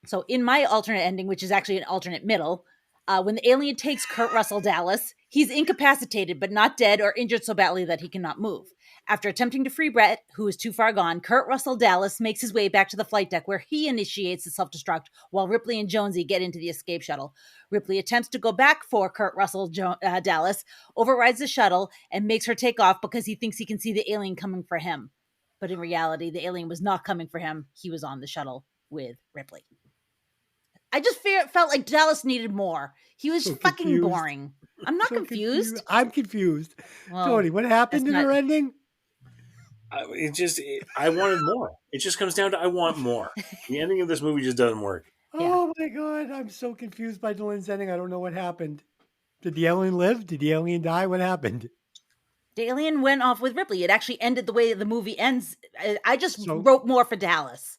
So in my alternate ending, which is actually an alternate middle, when the alien takes Kurt Russell Dallas, he's incapacitated but not dead or injured so badly that he cannot move. After attempting to free Brett, who is too far gone, Kurt Russell Dallas makes his way back to the flight deck where he initiates the self-destruct while Ripley and Jonesy get into the escape shuttle. Ripley attempts to go back for Kurt Russell Dallas, overrides the shuttle, and makes her take off because he thinks he can see the alien coming for him. But in reality, the alien was not coming for him. He was on the shuttle with Ripley. I just felt like Dallas needed more. He was So fucking confused. boring. I'm not So confused. I'm confused. Well, Tony, what happened in that's her not- ending? I wanted more. It just comes down to I want more. The ending of this movie just doesn't work. Yeah. Oh my God, I'm so confused by Dylan's ending. I don't know what happened. Did the alien live? Did the alien die? What happened? The alien went off with Ripley. It actually ended the way the movie ends. I just So- wrote more for Dallas.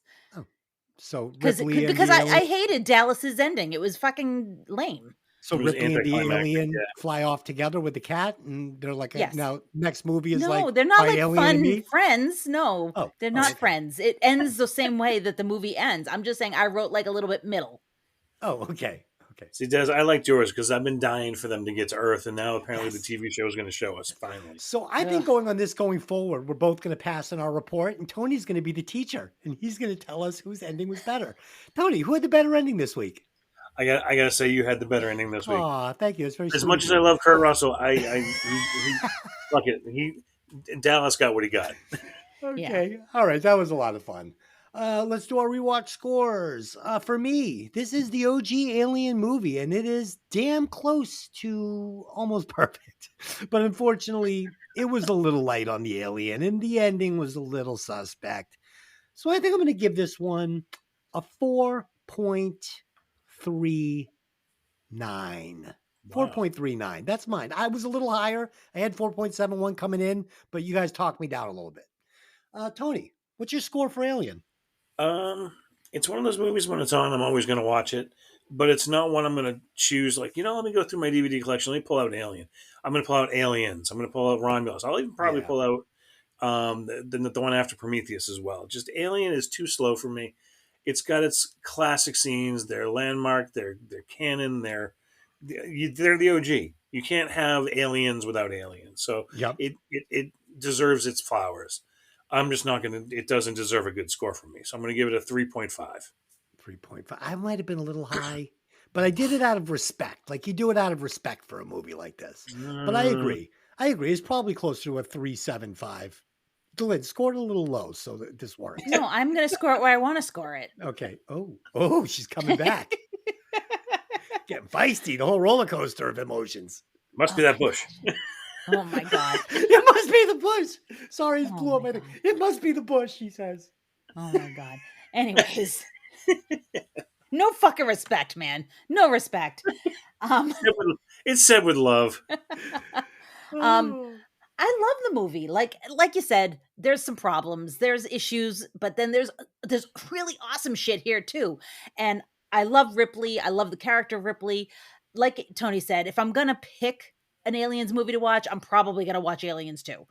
So Because Ripley and I the alien, hated Dallas's ending. It was fucking lame. so It was Ripley and the anticlimactic, alien yeah. fly off together with the cat, and they're like, Yes. now next movie is No, like they're not by like alien and fun me? friends. No, Oh, they're oh, not okay. friends. It ends the same way that the movie ends. I'm just saying I wrote like a little bit middle. Oh, okay. See, Des, I liked yours because I've been dying for them to get to Earth, and now apparently the TV show is going to show us finally. So I think going forward, we're both going to pass in our report, and Tony's going to be the teacher, and he's going to tell us whose ending was better. Tony, who had the better ending this week? I got to say you had the better ending this week. Oh, thank you. That's very As sweet much of as I you. love Kurt Russell, fuck it. Dallas got what he got. Okay. All right. That was a lot of fun. Let's do our rewatch scores. For me, this is the OG Alien movie, and it is damn close to almost perfect. But unfortunately, it was a little light on the alien, and the ending was a little suspect. So I think I'm going to give this one a 4.5 4.39. Wow. 4.39. That's mine. I was a little higher. I had 4.71 coming in, but you guys talked me down a little bit. Tony, what's your score for Alien? It's one of those movies when it's on, I'm always going to watch it, but it's not one I'm going to choose. Like, let me go through my DVD collection. Let me pull out Alien. I'm going to pull out Aliens. I'm going to pull out Romulus. I'll even probably pull out the one after Prometheus as well. Just Alien is too slow for me. It's got its classic scenes. They're landmark. They're canon. They're the OG. You can't have Aliens without Aliens. So Yep. it deserves its flowers. I'm just not going to, it doesn't deserve a good score from me. So I'm going to give it a 3.5. 3.5. I might have been a little high, but I did it out of respect. Like you do it out of respect for a movie like this. But I agree. It's probably closer to a 3.75. Glenn scored a little low, so that this works. No, I'm going to score it where I want to score it. Okay. Oh, she's coming back. Getting feisty, the whole roller coaster of emotions. Must be that bush. Oh my God. It must be the bush. Sorry, it's Oh blew up my my God. It must be the bush, she says. Oh my God. Anyways. No fucking respect, man. No respect. It's said with love. I love the movie. Like you said, there's some problems, there's issues, but then there's really awesome shit here too. And I love Ripley. I love the character of Ripley. Like Tony said, if I'm gonna pick an Aliens movie to watch, I'm probably gonna watch Aliens too.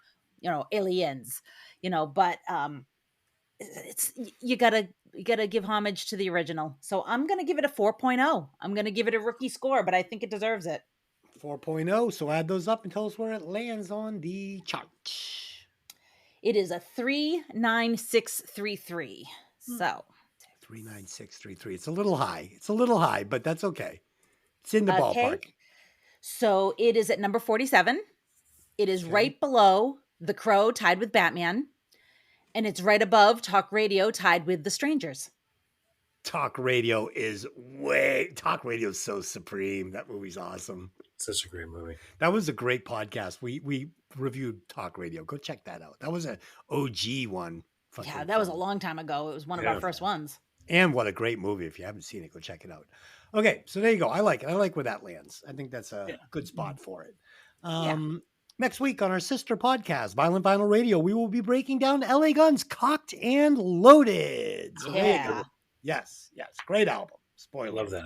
Aliens. But it's you gotta give homage to the original. So I'm gonna give it a 4.0. I'm gonna give it a rookie score, but I think it deserves it. 4.0. So add those up and tell us where it lands on the chart. It is a 39633. So 39633. It's a little high. But that's okay. It's in the ballpark. So it is at number 47. It is right below The Crow, tied with Batman. And it's right above Talk Radio, tied with The Strangers. Talk Radio is so supreme. That movie's awesome. Such a great movie. That was a great podcast. We reviewed Talk Radio. Go check that out. That was an OG one. Yeah, that was a long time ago. It was one of our first ones. And what a great movie. If you haven't seen it, go check it out. Okay, so there you go. I like it. I like where that lands. I think that's a good spot for it. Next week on our sister podcast, Violent Vinyl Radio, we will be breaking down LA Guns Cocked and Loaded. So yes. Great album. Spoiler. I love that.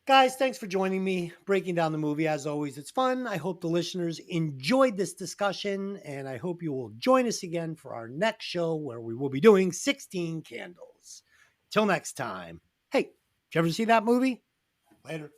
Guys, thanks for joining me, breaking down the movie. As always, it's fun. I hope the listeners enjoyed this discussion, and I hope you will join us again for our next show where we will be doing 16 Candles. Till next time. Hey, did you ever see that movie? Later.